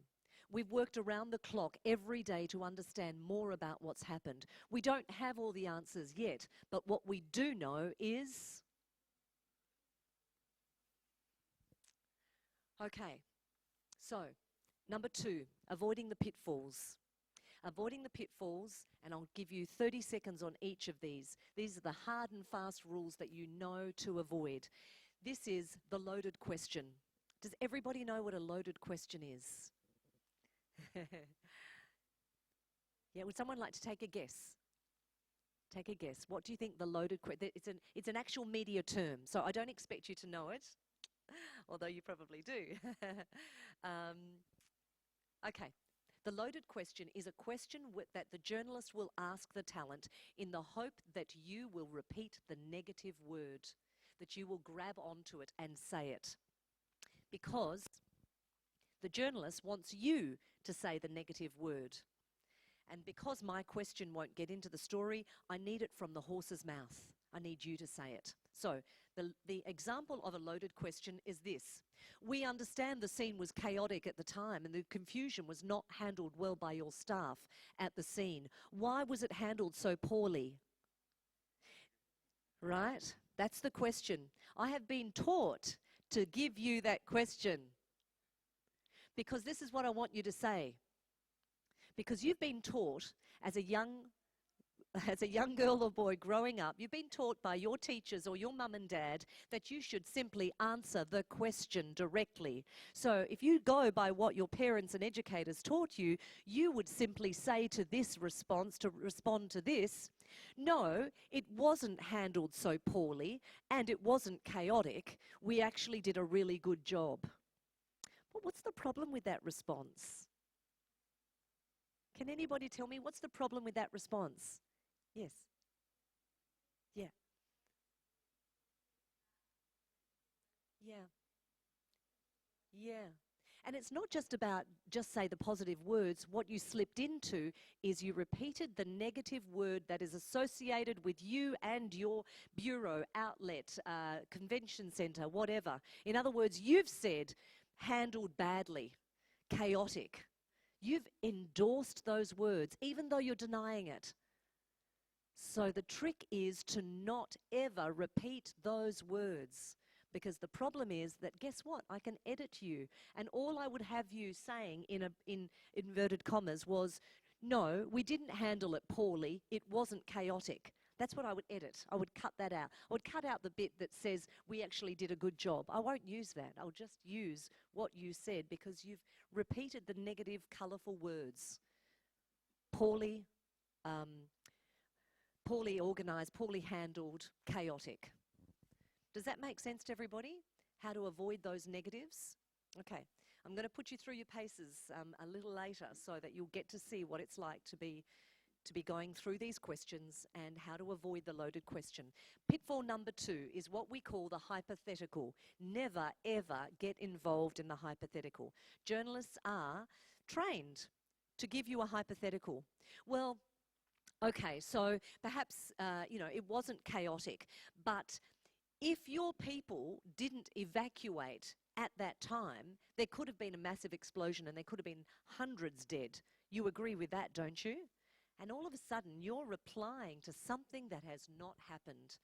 [SPEAKER 2] We've worked around the clock every day to understand more about what's happened. We don't have all the answers yet, but what we do know is... Okay, so number 2, avoiding the pitfalls. Avoiding the pitfalls, and I'll give you 30 seconds on each of these. These are the hard and fast rules that you know to avoid. This is the loaded question. Does everybody know what a loaded question is? Yeah, would someone like to take a guess? Take a guess. What do you think the loaded question... It's an actual media term, so I don't expect you to know it, although you probably do. Okay. The loaded question is a question that the journalist will ask the talent in the hope that you will repeat the negative word, that you will grab onto it and say it. Because the journalist wants you to say the negative word. And because my question won't get into the story, I need it from the horse's mouth. I need you to say it. So the example of a loaded question is this. We understand the scene was chaotic at the time and the confusion was not handled well by your staff at the scene. Why was it handled so poorly? Right? That's the question. I have been taught to give you that question, because this is what I want you to say. Because you've been taught as a young girl or boy growing up, you've been taught by your teachers or your mum and dad that you should simply answer the question directly. So if you go by what your parents and educators taught you, you would simply say to this response, to respond to this, no, it wasn't handled so poorly and it wasn't chaotic. We actually did a really good job. But what's the problem with that response? Can anybody tell me what's the problem with that response? Yes. Yeah. Yeah. Yeah. And it's not just about just say the positive words. What you slipped into is you repeated the negative word that is associated with you and your bureau, outlet, convention centre, whatever. In other words, you've said handled badly, chaotic. You've endorsed those words, even though you're denying it. So the trick is to not ever repeat those words. Because the problem is that, guess what? I can edit you. And all I would have you saying in inverted commas was, no, we didn't handle it poorly. It wasn't chaotic. That's what I would edit. I would cut that out. I would cut out the bit that says we actually did a good job. I won't use that. I'll just use what you said because you've repeated the negative, colourful words. Poorly, poorly organised, poorly handled, chaotic. Does that make sense to everybody? How to avoid those negatives? Okay, I'm going to put you through your paces a little later so that you'll get to see what it's like to be going through these questions and how to avoid the loaded question. Pitfall number 2 is what we call the hypothetical. Never, ever get involved in the hypothetical. Journalists are trained to give you a hypothetical. Well, okay, so perhaps, it wasn't chaotic, but if your people didn't evacuate at that time, there could have been a massive explosion and there could have been hundreds dead. You agree with that, don't you? And all of a sudden, you're replying to something that has not happened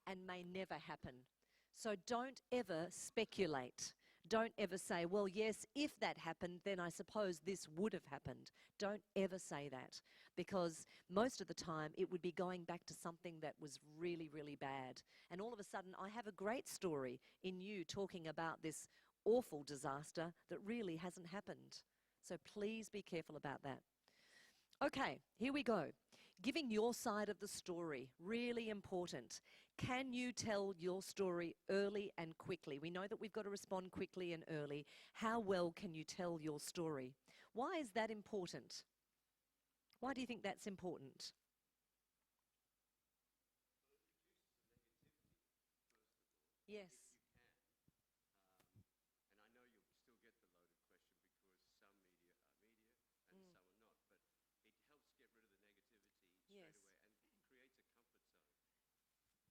[SPEAKER 2] and may never happen. So don't ever speculate. Don't ever say, well, yes, if that happened, then I suppose this would have happened. Don't ever say that, because most of the time it would be going back to something that was really, really bad. And all of a sudden, I have a great story in you talking about this awful disaster that really hasn't happened. So please be careful about that. Okay, here we go. Giving your side of the story, really important. Can you tell your story early and quickly? We know that we've got to respond quickly and early. How well can you tell your story? Why is that important? Why do you think that's important? Yes.
[SPEAKER 6] And I know you'll still get the loaded question because some media are media and some are not, but it helps get rid of the negativity straight
[SPEAKER 2] Yes.
[SPEAKER 6] away and creates a comfort zone. And I'm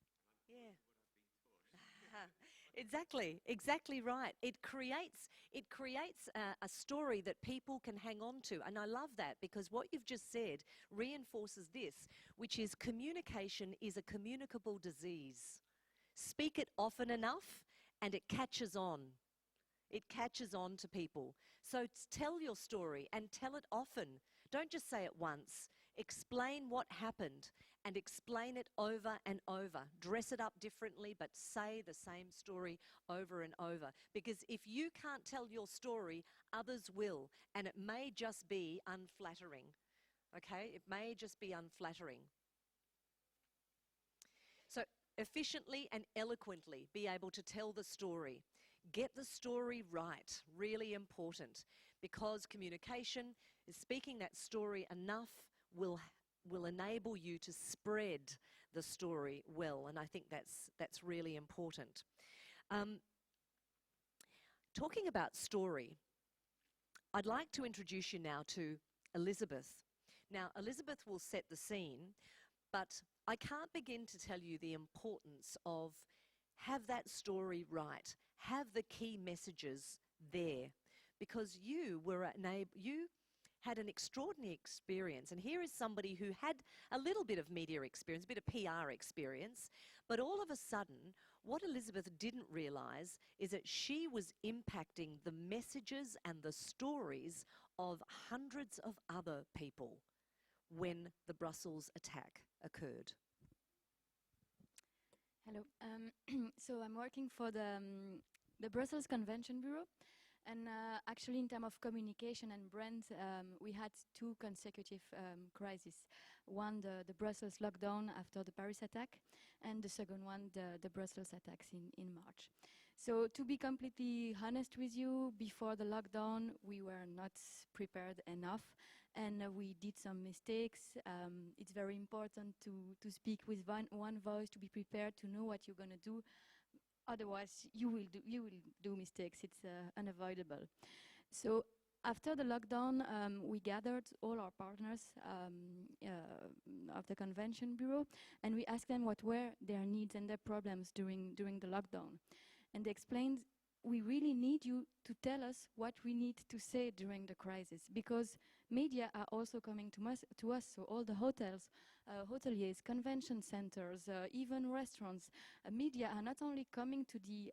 [SPEAKER 2] Yeah.
[SPEAKER 6] what I've been taught.
[SPEAKER 2] Exactly right. It creates a story that people can hang on to. And I love that, because what you've just said reinforces this, which is communication is a communicable disease. Speak it often enough and it catches on. It catches on to people. So tell your story and tell it often. Don't just say it once. Explain what happened and explain it over and over. Dress it up differently, but say the same story over and over. Because if you can't tell your story, others will, and it may just be unflattering. Okay? It may just be unflattering. So efficiently and eloquently be able to tell the story. Get the story right, really important, because communication is speaking that story enough will enable you to spread the story well, and I think that's really important. Talking about story, I'd like to introduce you now to Elizabeth. Now, Elizabeth will set the scene, but I can't begin to tell you the importance of have that story right, have the key messages there, because you had an extraordinary experience. And here is somebody who had a little bit of media experience, a bit of PR experience, but all of a sudden, what Elizabeth didn't realise is that she was impacting the messages and the stories of hundreds of other people when the Brussels attack occurred.
[SPEAKER 7] Hello. So I'm working for the Brussels Convention Bureau, and actually in terms of communication and brands, we had two consecutive crises. One, the Brussels lockdown after the Paris attack, and the second one, the Brussels attacks in March. So to be completely honest with you, before the lockdown, we were not prepared enough, and we did some mistakes. It's very important to speak with one voice, to be prepared, to know what you're going to do otherwise you will do mistakes. It's unavoidable. So after the lockdown, we gathered all our partners of the convention bureau, and we asked them what were their needs and their problems during the lockdown. And they explained, we really need you to tell us what we need to say during the crisis, because media are also coming to us, so all the hotels, hoteliers, convention centers, even restaurants. Media are not only coming to the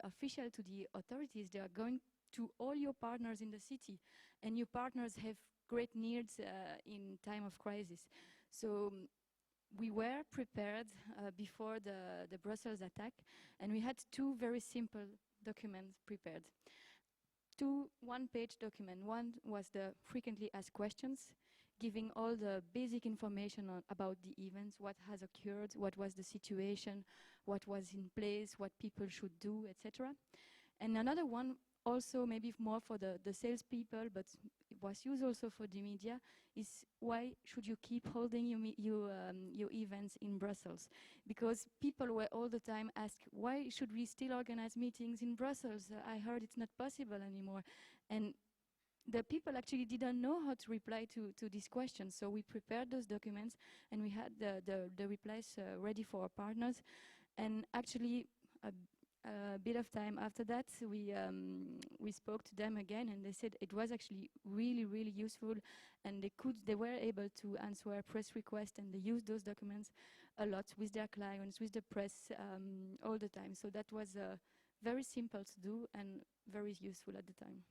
[SPEAKER 7] authorities, they are going to all your partners in the city, and your partners have great needs in time of crisis. So we were prepared before the Brussels attack, and we had two very simple documents prepared. Two one-page documents. One was the frequently asked questions, giving all the basic information about the events, what has occurred, what was the situation, what was in place, what people should do, etc. And another one, also maybe more for the salespeople, but it was used also for the media, is why should you keep holding your events in Brussels? Because people were all the time asked, why should we still organize meetings in Brussels? I heard it's not possible anymore. And the people actually didn't know how to reply to these questions. So we prepared those documents, and we had the replies ready for our partners. And actually, a bit of time after that, we spoke to them again, and they said it was actually really useful, and they were able to answer a press request, and they used those documents a lot with their clients, with the press, all the time. So that was very simple to do and very useful at the time.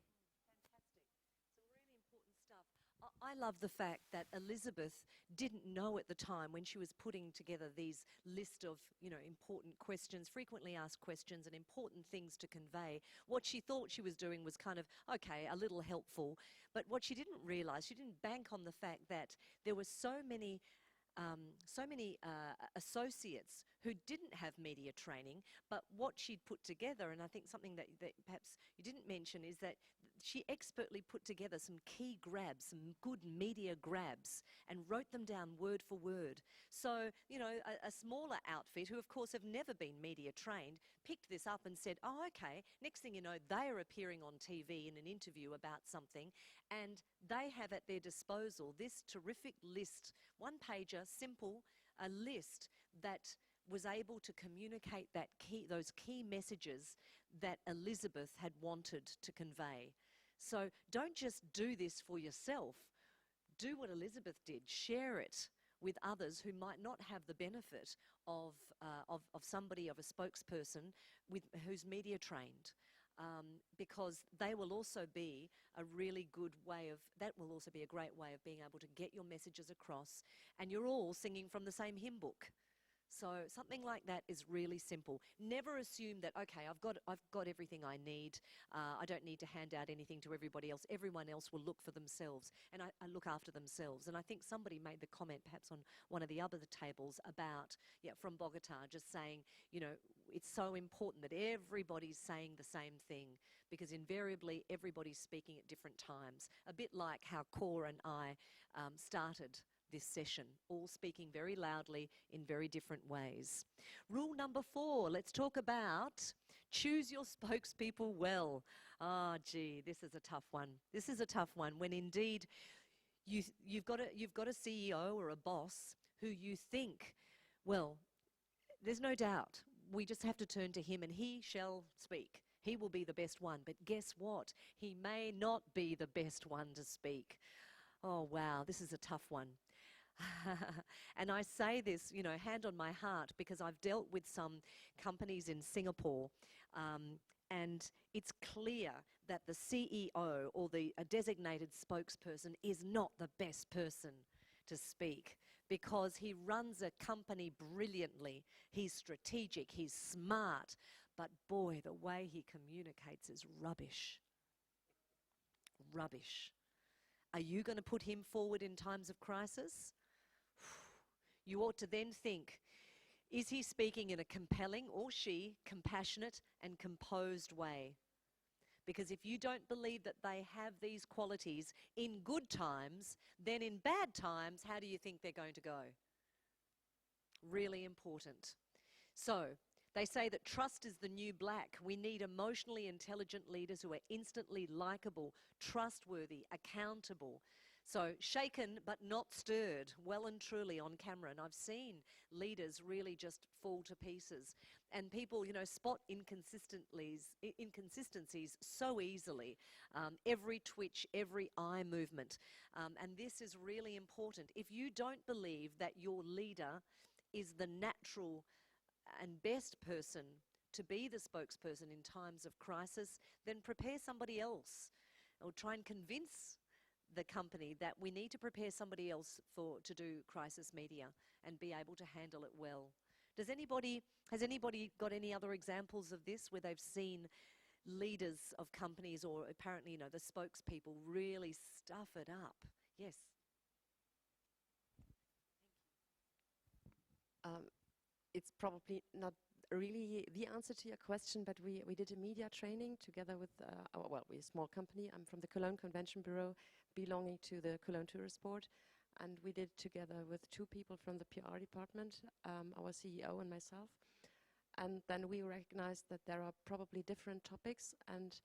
[SPEAKER 2] I love the fact that Elizabeth didn't know at the time when she was putting together these list of, important questions, frequently asked questions and important things to convey. What she thought she was doing was kind of, okay, a little helpful. But what she didn't realize, she didn't bank on the fact that there were so many associates who didn't have media training, but what she'd put together, and I think something that perhaps you didn't mention, is that she expertly put together some key grabs, some good media grabs, and wrote them down word for word. So, a smaller outfit, who of course have never been media trained, picked this up and said, oh, okay, next thing you know, they are appearing on TV in an interview about something, and they have at their disposal this terrific list, one-pager, simple, a list that was able to communicate those key messages that Elizabeth had wanted to convey. So don't just do this for yourself. Do what Elizabeth did. Share it with others who might not have the benefit of somebody, of a spokesperson who's media trained. Because they will also be a really good way that will also be a great way of being able to get your messages across, and you're all singing from the same hymn book. So something like that is really simple. Never assume that, okay, I've got everything I need. I don't need to hand out anything to everybody else. Everyone else will look for themselves, and I look after themselves. And I think somebody made the comment, perhaps on one of the other tables, about, from Bogota, just saying, it's so important that everybody's saying the same thing, because invariably everybody's speaking at different times. A bit like how Cor and I started this session, all speaking very loudly in very different ways. Rule number 4, let's talk about choose your spokespeople well. Gee, this is a tough one. This is a tough one when indeed you've got a CEO or a boss who you think, well, there's no doubt, we just have to turn to him and he shall speak. He will be the best one. But guess what? He may not be the best one to speak. Oh, wow, this is a tough one. And I say this, hand on my heart, because I've dealt with some companies in Singapore, and it's clear that the CEO or a designated spokesperson is not the best person to speak, because he runs a company brilliantly. He's strategic, he's smart, but boy, the way he communicates is rubbish. Rubbish. Are you going to put him forward in times of crisis? You ought to then think, is he speaking in a compelling, or she, compassionate and composed way? Because if you don't believe that they have these qualities in good times, then in bad times, how do you think they're going to go? Really important. So They say that trust is the new black. We need emotionally intelligent leaders who are instantly likable, trustworthy, accountable. So shaken but not stirred, well and truly on camera. And I've seen leaders really just fall to pieces. And people, spot inconsistencies so easily. Every twitch, every eye movement. And this is really important. If you don't believe that your leader is the natural and best person to be the spokesperson in times of crisis, then prepare somebody else, or try and convince the company that we need to prepare somebody else to do crisis media and be able to handle it well. Has anybody got any other examples of this where they've seen leaders of companies, or apparently, the spokespeople, really stuff it up? Yes.
[SPEAKER 8] It's probably not really the answer to your question, but we did a media training together with, we're a small company. I'm from the Cologne Convention Bureau, belonging to the Cologne Tourist Board. And we did together with 2 people from the PR department, our CEO and myself. And then we recognized that there are probably different topics, and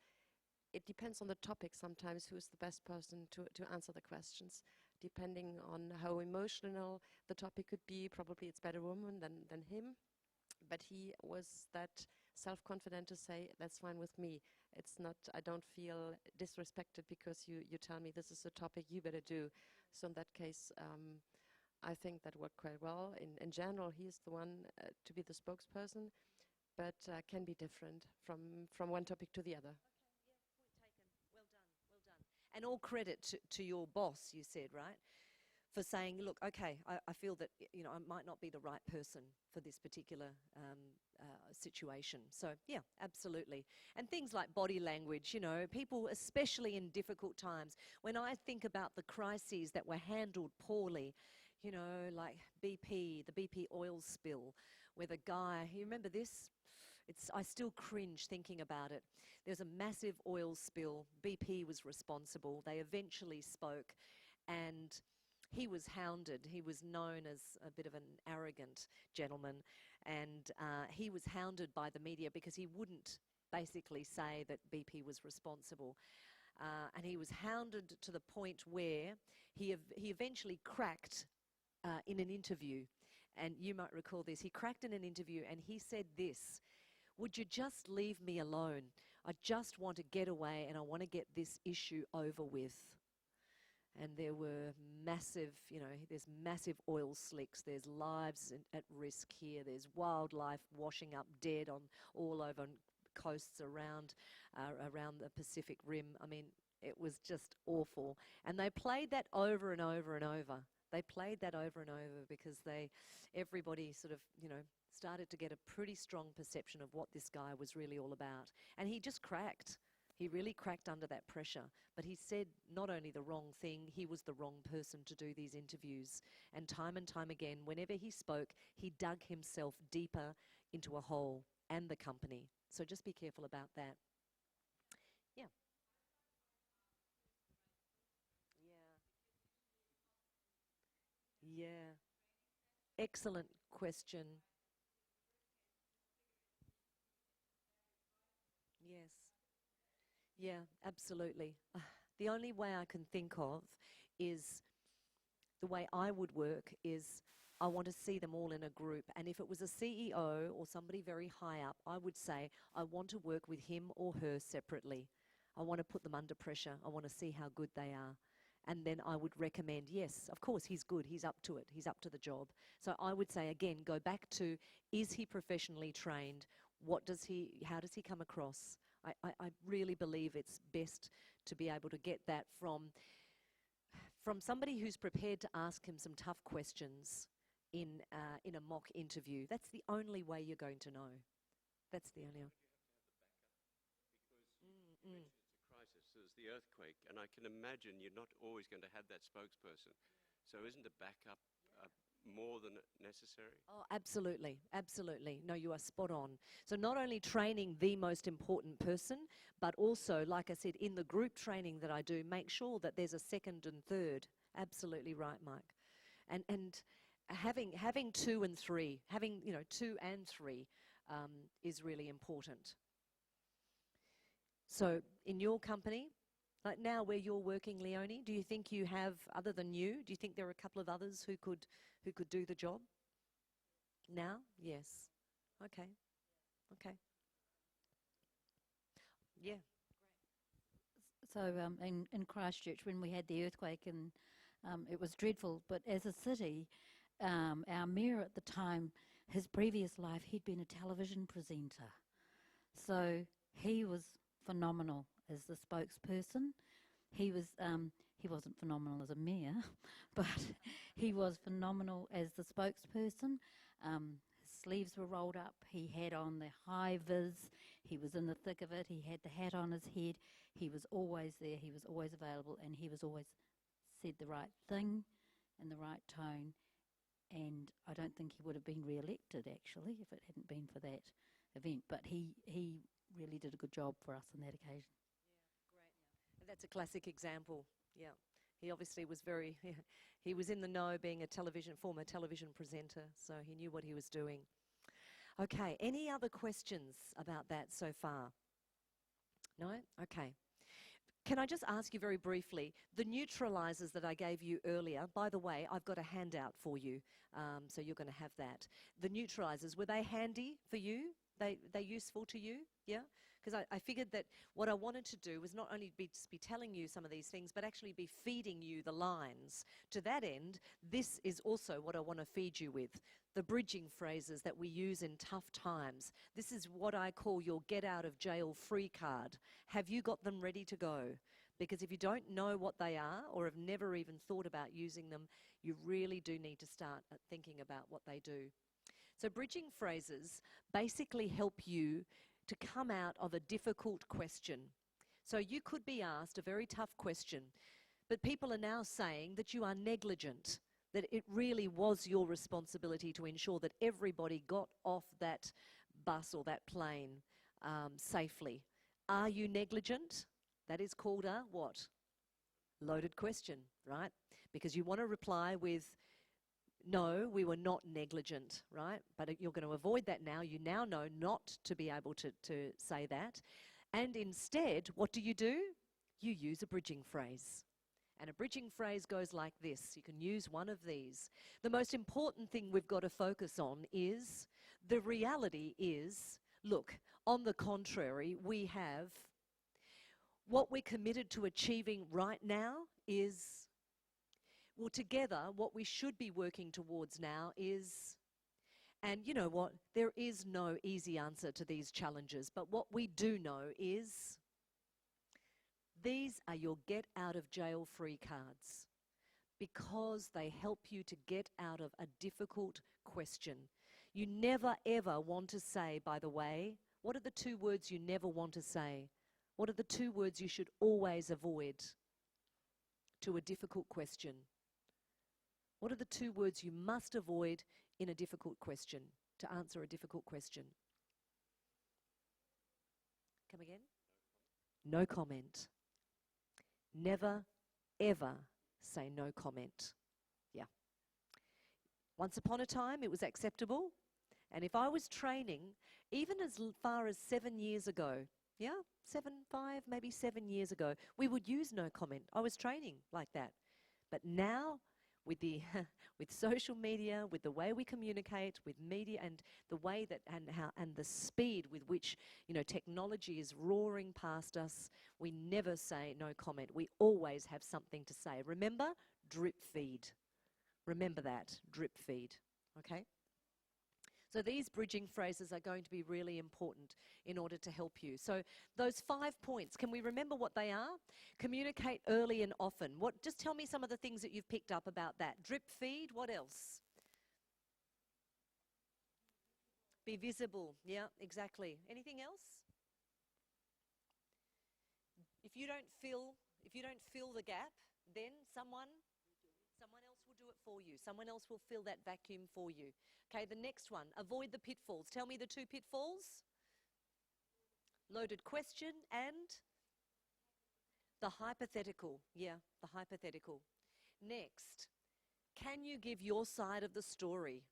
[SPEAKER 8] it depends on the topic sometimes who's the best person to answer the questions. Depending on how emotional the topic could be, probably it's better woman than him. But he was that self-confident to say, that's fine with me. It's not, I don't feel disrespected because you tell me this is a topic you better do. So in that case, I think that worked quite well. In general, he's the one to be the spokesperson, but can be different from one topic to the other.
[SPEAKER 2] Well done. And all credit to your boss, you said, right? For saying, look, okay, I feel that, I might not be the right person for this particular situation. So, yeah, absolutely. And things like body language, people, especially in difficult times, when I think about the crises that were handled poorly, like BP, the BP oil spill, where the guy, you remember this? I still cringe thinking about it. There's a massive oil spill. BP was responsible. They eventually spoke, and he was hounded. He was known as a bit of an arrogant gentleman, and he was hounded by the media because he wouldn't basically say that BP was responsible. And he was hounded to the point where he eventually cracked in an interview. And you might recall this. He cracked in an interview and he said this: "Would you just leave me alone? I just want to get away and I want to get this issue over with." And there were massive, there's massive oil slicks, there's lives at risk here, there's wildlife washing up dead all over coasts around the Pacific Rim. I mean, it was just awful. And they played that over and over and over. They played that over and over because everybody sort of, started to get a pretty strong perception of what this guy was really all about. And he just cracked. He really cracked under that pressure. But he said not only the wrong thing, he was the wrong person to do these interviews. And time again, whenever he spoke, he dug himself deeper into a hole, and the company. So just be careful about that. Yeah. Yeah. Excellent question. Yes. Yeah, absolutely. The only way I can think of is the way I would work is I want to see them all in a group. And if it was a CEO or somebody very high up, I would say, I want to work with him or her separately. I want to put them under pressure. I want to see how good they are. And then I would recommend, yes, of course, he's good. He's up to it. He's up to the job. So I would say, again, go back to, is he professionally trained? How does he come across? I really believe it's best to be able to get that from somebody who's prepared to ask him some tough questions in a mock interview. That's the only way you're going to know. That's the only.
[SPEAKER 6] Because you mentioned it's a crisis. There's the earthquake, and I can imagine you're not always going to have that spokesperson. So isn't a backup more than necessary?
[SPEAKER 2] Oh, absolutely, absolutely. No, you are spot on. So not only training the most important person, but also, like I said, in the group training that I do, make sure that there's a second and third. Absolutely right, Mike. And having 2 and 3, having 2 and 3 is really important. So in your company, like now where you're working, Leonie, do you think you have, other than you, do you think there are a couple of others who could do the job? Now? Yes. Okay. Okay. Yeah.
[SPEAKER 5] So in Christchurch, when we had the earthquake, and it was dreadful, but as a city, our mayor at the time, his previous life, he'd been a television presenter. So he was phenomenal as the spokesperson. He wasn't phenomenal as a mayor, but he was phenomenal as the spokesperson. His sleeves were rolled up. He had on the high vis. He was in the thick of it. He had the hat on his head. He was always there. He was always available, and he was always said the right thing in the right tone. And I don't think he would have been re-elected, actually, if it hadn't been for that event. But he really did a good job for us on that occasion.
[SPEAKER 2] And that's a classic example. Yeah. He obviously was very, he was in the know, being a former television presenter, so he knew what he was doing. Okay, any other questions about that so far? No? Okay. Can I just ask you very briefly, the neutralizers that I gave you earlier, by the way, I've got a handout for you, so you're going to have that. The neutralizers, were they handy for you? They useful to you? Yeah? Because I figured that what I wanted to do was not only be telling you some of these things, but actually be feeding you the lines. To that end, this is also what I want to feed you with, the bridging phrases that we use in tough times. This is what I call your get out of jail free card. Have you got them ready to go? Because if you don't know what they are or have never even thought about using them, you really do need to start thinking about what they do. So bridging phrases basically help you to come out of a difficult question. So you could be asked a very tough question, but people are now saying that you are negligent, that it really was your responsibility to ensure that everybody got off that bus or that plane safely. Are you negligent? That is called a what? Loaded question, right? Because you want to reply with, no, we were not negligent, right? But you're going to avoid that now. You now know not to be able to say that. And instead, what do? You use a bridging phrase. And a bridging phrase goes like this. You can use one of these. The most important thing we've got to focus on is, the reality is, look, on the contrary, we have, what we're committed to achieving right now is, well, together, what we should be working towards now is, and you know what, there is no easy answer to these challenges, but what we do know is, these are your get out of jail free cards, because they help you to get out of a difficult question. You never ever want to say, by the way, what are the two words you never want to say? What are the two words you should always avoid to a difficult question? What are the two words you must avoid in a difficult question, to answer a difficult question? Come again? No comment. Never, ever say no comment. Yeah. Once upon a time, it was acceptable. And if I was training, even as far as 7 years ago, yeah, 7 years ago, we would use no comment. I was training like that. But now, with the with social media, with the way we communicate, with media, and the way that and the speed with which, you know, technology is roaring past us, we never say no comment. We always have something to say. Remember, drip feed. Remember that, drip feed. Okay. So these bridging phrases are going to be really important in order to help you. So those 5 points, can we remember what they are? Communicate early and often. Just tell me some of the things that you've picked up about that. Drip feed, what else? Be visible. Yeah, exactly. Anything else? If you don't fill the gap, then someone else will do it for you. Someone else will fill that vacuum for you. Okay, the next one, avoid the pitfalls. Tell me the two pitfalls. Loaded question and the hypothetical. Yeah, the hypothetical. Next, can you give your side of the story?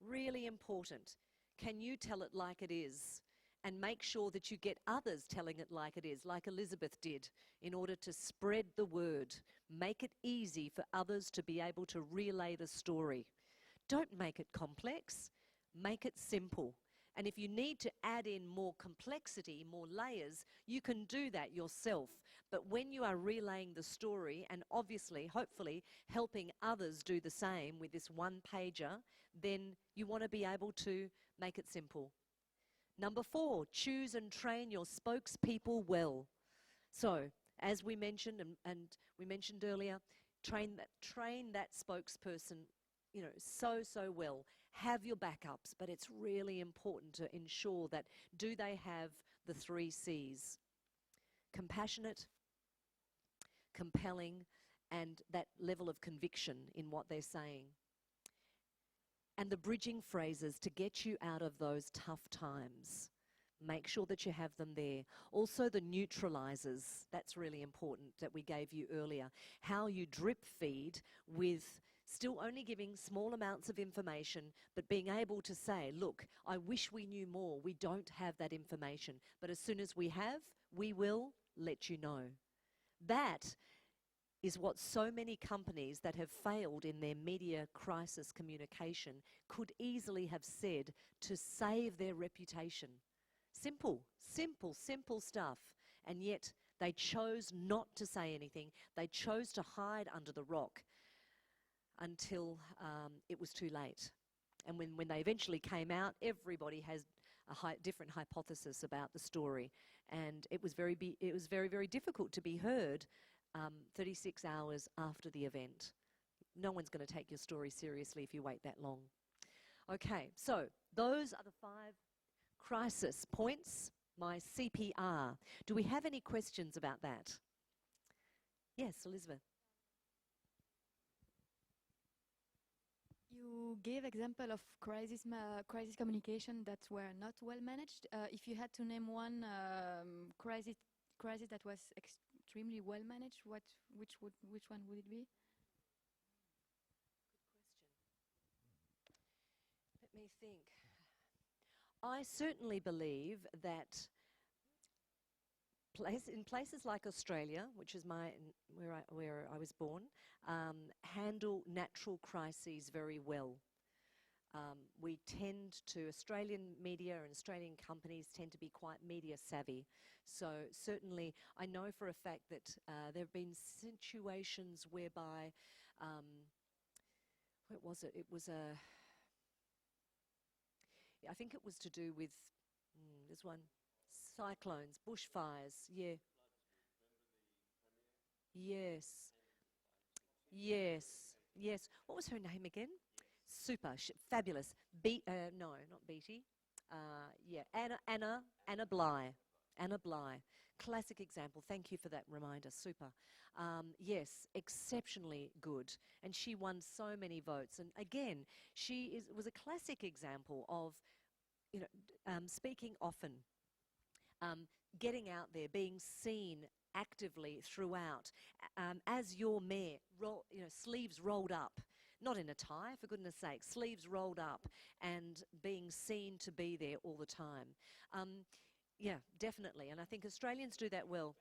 [SPEAKER 2] Really important. Can you tell it like it is? And make sure that you get others telling it like it is, like Elizabeth did, in order to spread the word. Make it easy for others to be able to relay the story. Don't make it complex, make it simple. And if you need to add in more complexity, more layers, you can do that yourself. But when you are relaying the story and obviously, hopefully, helping others do the same with this one pager, then you want to be able to make it simple. Number 4, choose and train your spokespeople well. So, as we mentioned and we mentioned earlier, train that spokesperson, so well. Have your backups, but it's really important to ensure that do they have the 3 C's? Compassionate, compelling, and that level of conviction in what they're saying. And the bridging phrases to get you out of those tough times. Make sure that you have them there. Also the neutralizers, that's really important that we gave you earlier. How you drip feed with still only giving small amounts of information, but being able to say, look, I wish we knew more. We don't have that information. But as soon as we have, we will let you know. That is what so many companies that have failed in their media crisis communication could easily have said to save their reputation. Simple, simple, simple stuff. And yet they chose not to say anything. They chose to hide under the rock until it was too late. And when they eventually came out, everybody has a different hypothesis about the story. And it was very, very difficult to be heard 36 hours after the event. No one's going to take your story seriously if you wait that long. Okay, so those are the 5 crisis points, my CPR. Do we have any questions about that? Yes, Elizabeth.
[SPEAKER 7] You gave example of crisis communication that were not well managed. If you had to name one crisis that was extremely well managed, which one would it be?
[SPEAKER 2] Let me think. I certainly believe that in places like Australia, which is where I was born, handle natural crises very well. We tend to, Australian media and Australian companies tend to be quite media savvy. So certainly I know for a fact that there have been situations whereby, what was it? It was I think it was to do with, there's one, cyclones, bushfires, yeah. Yes. Yes. Yes. What was her name again? Super. Fabulous. No, not Beatty. Yeah, Anna Bligh. Anna Bligh. Classic example. Thank you for that reminder. Super. Yes, exceptionally good. And she won so many votes. And again, she was a classic example of, speaking often, getting out there, being seen actively throughout, as your mayor, sleeves rolled up, not in a tie, for goodness sake, sleeves rolled up and being seen to be there all the time. Yeah, definitely, and I think Australians do that well.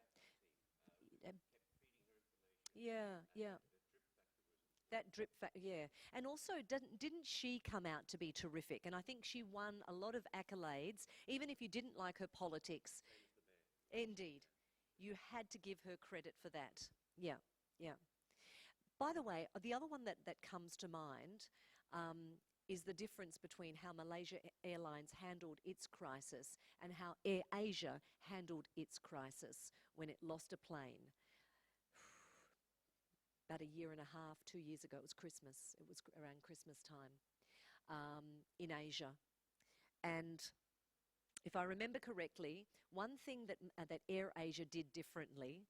[SPEAKER 2] Yeah, yeah. That drip yeah. And also, didn't she come out to be terrific? And I think she won a lot of accolades, even if you didn't like her politics. Indeed. You had to give her credit for that. Yeah, yeah. By the way, the other one that comes to mind is the difference between how Malaysia Airlines handled its crisis and how Air Asia handled its crisis when it lost a plane. About a year and a half, 2 years ago, it was Christmas. It was around Christmas time in Asia. And if I remember correctly, one thing that Air Asia did differently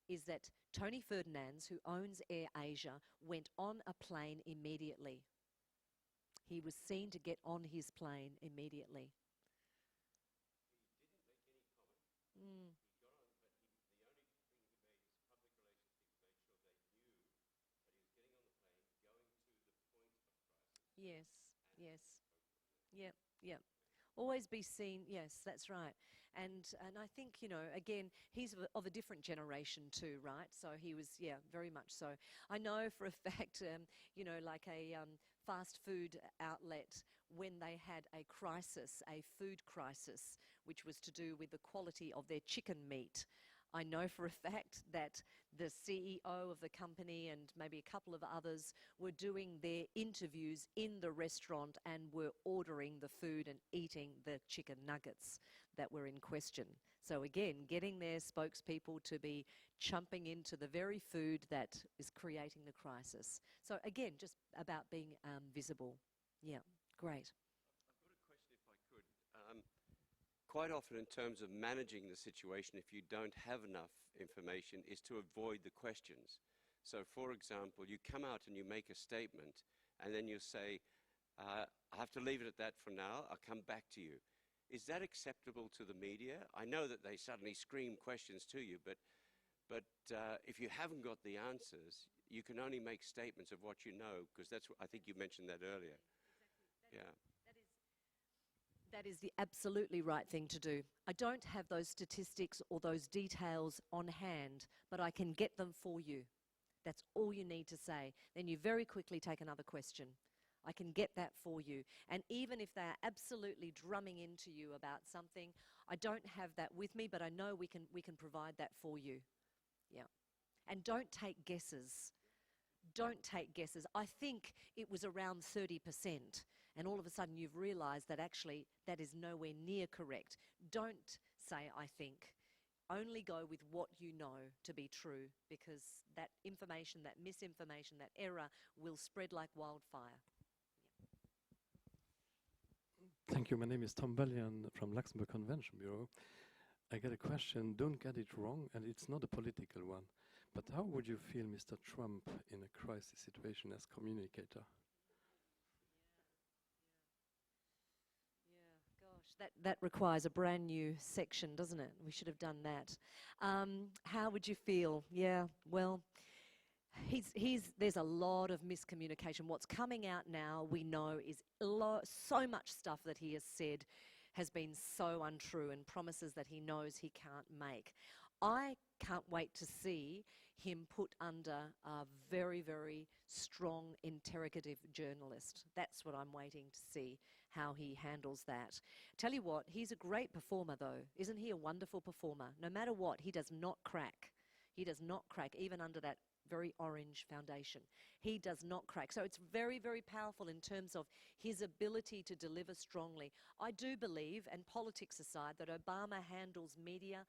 [SPEAKER 2] is that Tony Ferdinands, who owns Air Asia, went on a plane immediately. He was seen to get on his plane immediately. Mm. Yes, yes. Yeah, yeah. Always be seen. Yes, that's right. And I think, you know, again, he's of a different generation too, right? So he was, yeah, very much so. I know for a fact, you know, like a fast food outlet, when they had a crisis, a food crisis, which was to do with the quality of their chicken meat. I know for a fact that the CEO of the company and maybe a couple of others were doing their interviews in the restaurant and were ordering the food and eating the chicken nuggets that were in question. So again, getting their spokespeople to be chumping into the very food that is creating the crisis. So again, just about being visible. Yeah, great.
[SPEAKER 6] I've got a question, if I could. Quite often, in terms of managing the situation, if you don't have enough information, is to avoid the questions. So, for example, you come out and you make a statement, and then you say, I have to leave it at that for now, I'll come back to you. Is that acceptable to the media? I know that they suddenly scream questions to you, but if you haven't got the answers, you can only make statements of what you know, because that's what, I think you mentioned that earlier.
[SPEAKER 2] Exactly. That is the absolutely right thing to do. I don't have those statistics or those details on hand, but I can get them for you. That's all you need to say. Then you very quickly take another question. I can get that for you. And even if they are absolutely drumming into you about something, I don't have that with me, but I know we can provide that for you. Yeah. And don't take guesses. Don't take guesses. I think it was around 30%. And all of a sudden you've realised that actually that is nowhere near correct. Don't say, I think. Only go with what you know to be true, because that information, that misinformation, that error will spread like wildfire.
[SPEAKER 9] Thank you. My name is Tom Bellion from Luxembourg Convention Bureau. I get a question, don't get it wrong, and it's not a political one, but how would you feel, Mr. Trump, in a crisis situation as communicator?
[SPEAKER 2] That requires a brand new section, doesn't it? We should have done that. How would you feel? Yeah, well, there's a lot of miscommunication. What's coming out now, we know, is so much stuff that he has said has been so untrue, and promises that he knows he can't make. I can't wait to see him put under a very, very strong interrogative journalist. That's what I'm waiting to see, how he handles that. Tell you what, he's a great performer though. Isn't he a wonderful performer? No matter what, he does not crack. He does not crack, even under that very orange foundation. He does not crack. So it's very, very powerful in terms of his ability to deliver strongly. I do believe, and politics aside, that Obama handles media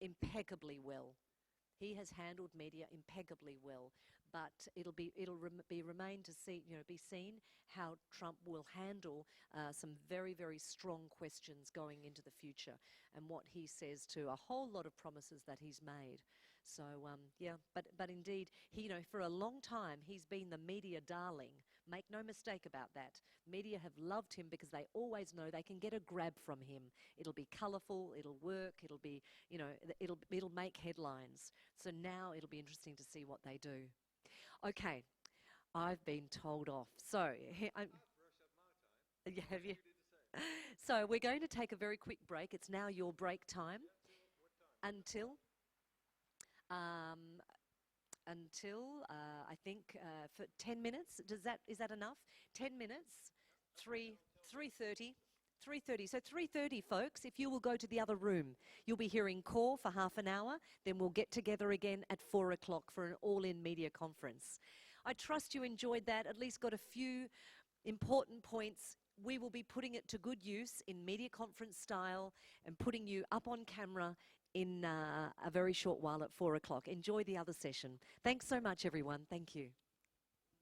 [SPEAKER 2] impeccably well. He has handled media impeccably well, but it'll remain to see, be seen how Trump will handle some very, very strong questions going into the future, and what he says to a whole lot of promises that he's made. So yeah, but indeed, he, for a long time he's been the media darling. Make no mistake about that. Media have loved him because they always know they can get a grab from him. It'll be colourful, it'll work, it'll be, it'll make headlines. So now it'll be interesting to see what they do. Okay, I've been told off. So, have you? So we're going to take a very quick break. It's now your break time. Until I think for 10 minutes. Is that enough? 10 minutes. 3:30. 3:30. So 3:30, folks, if you will go to the other room, you'll be hearing Core for half an hour, then we'll get together again at 4 o'clock for an all-in media conference. I trust you enjoyed that, at least got a few important points. We will be putting it to good use in media conference style and putting you up on camera in a very short while at 4 o'clock. Enjoy the other session. Thanks so much, everyone. Thank you.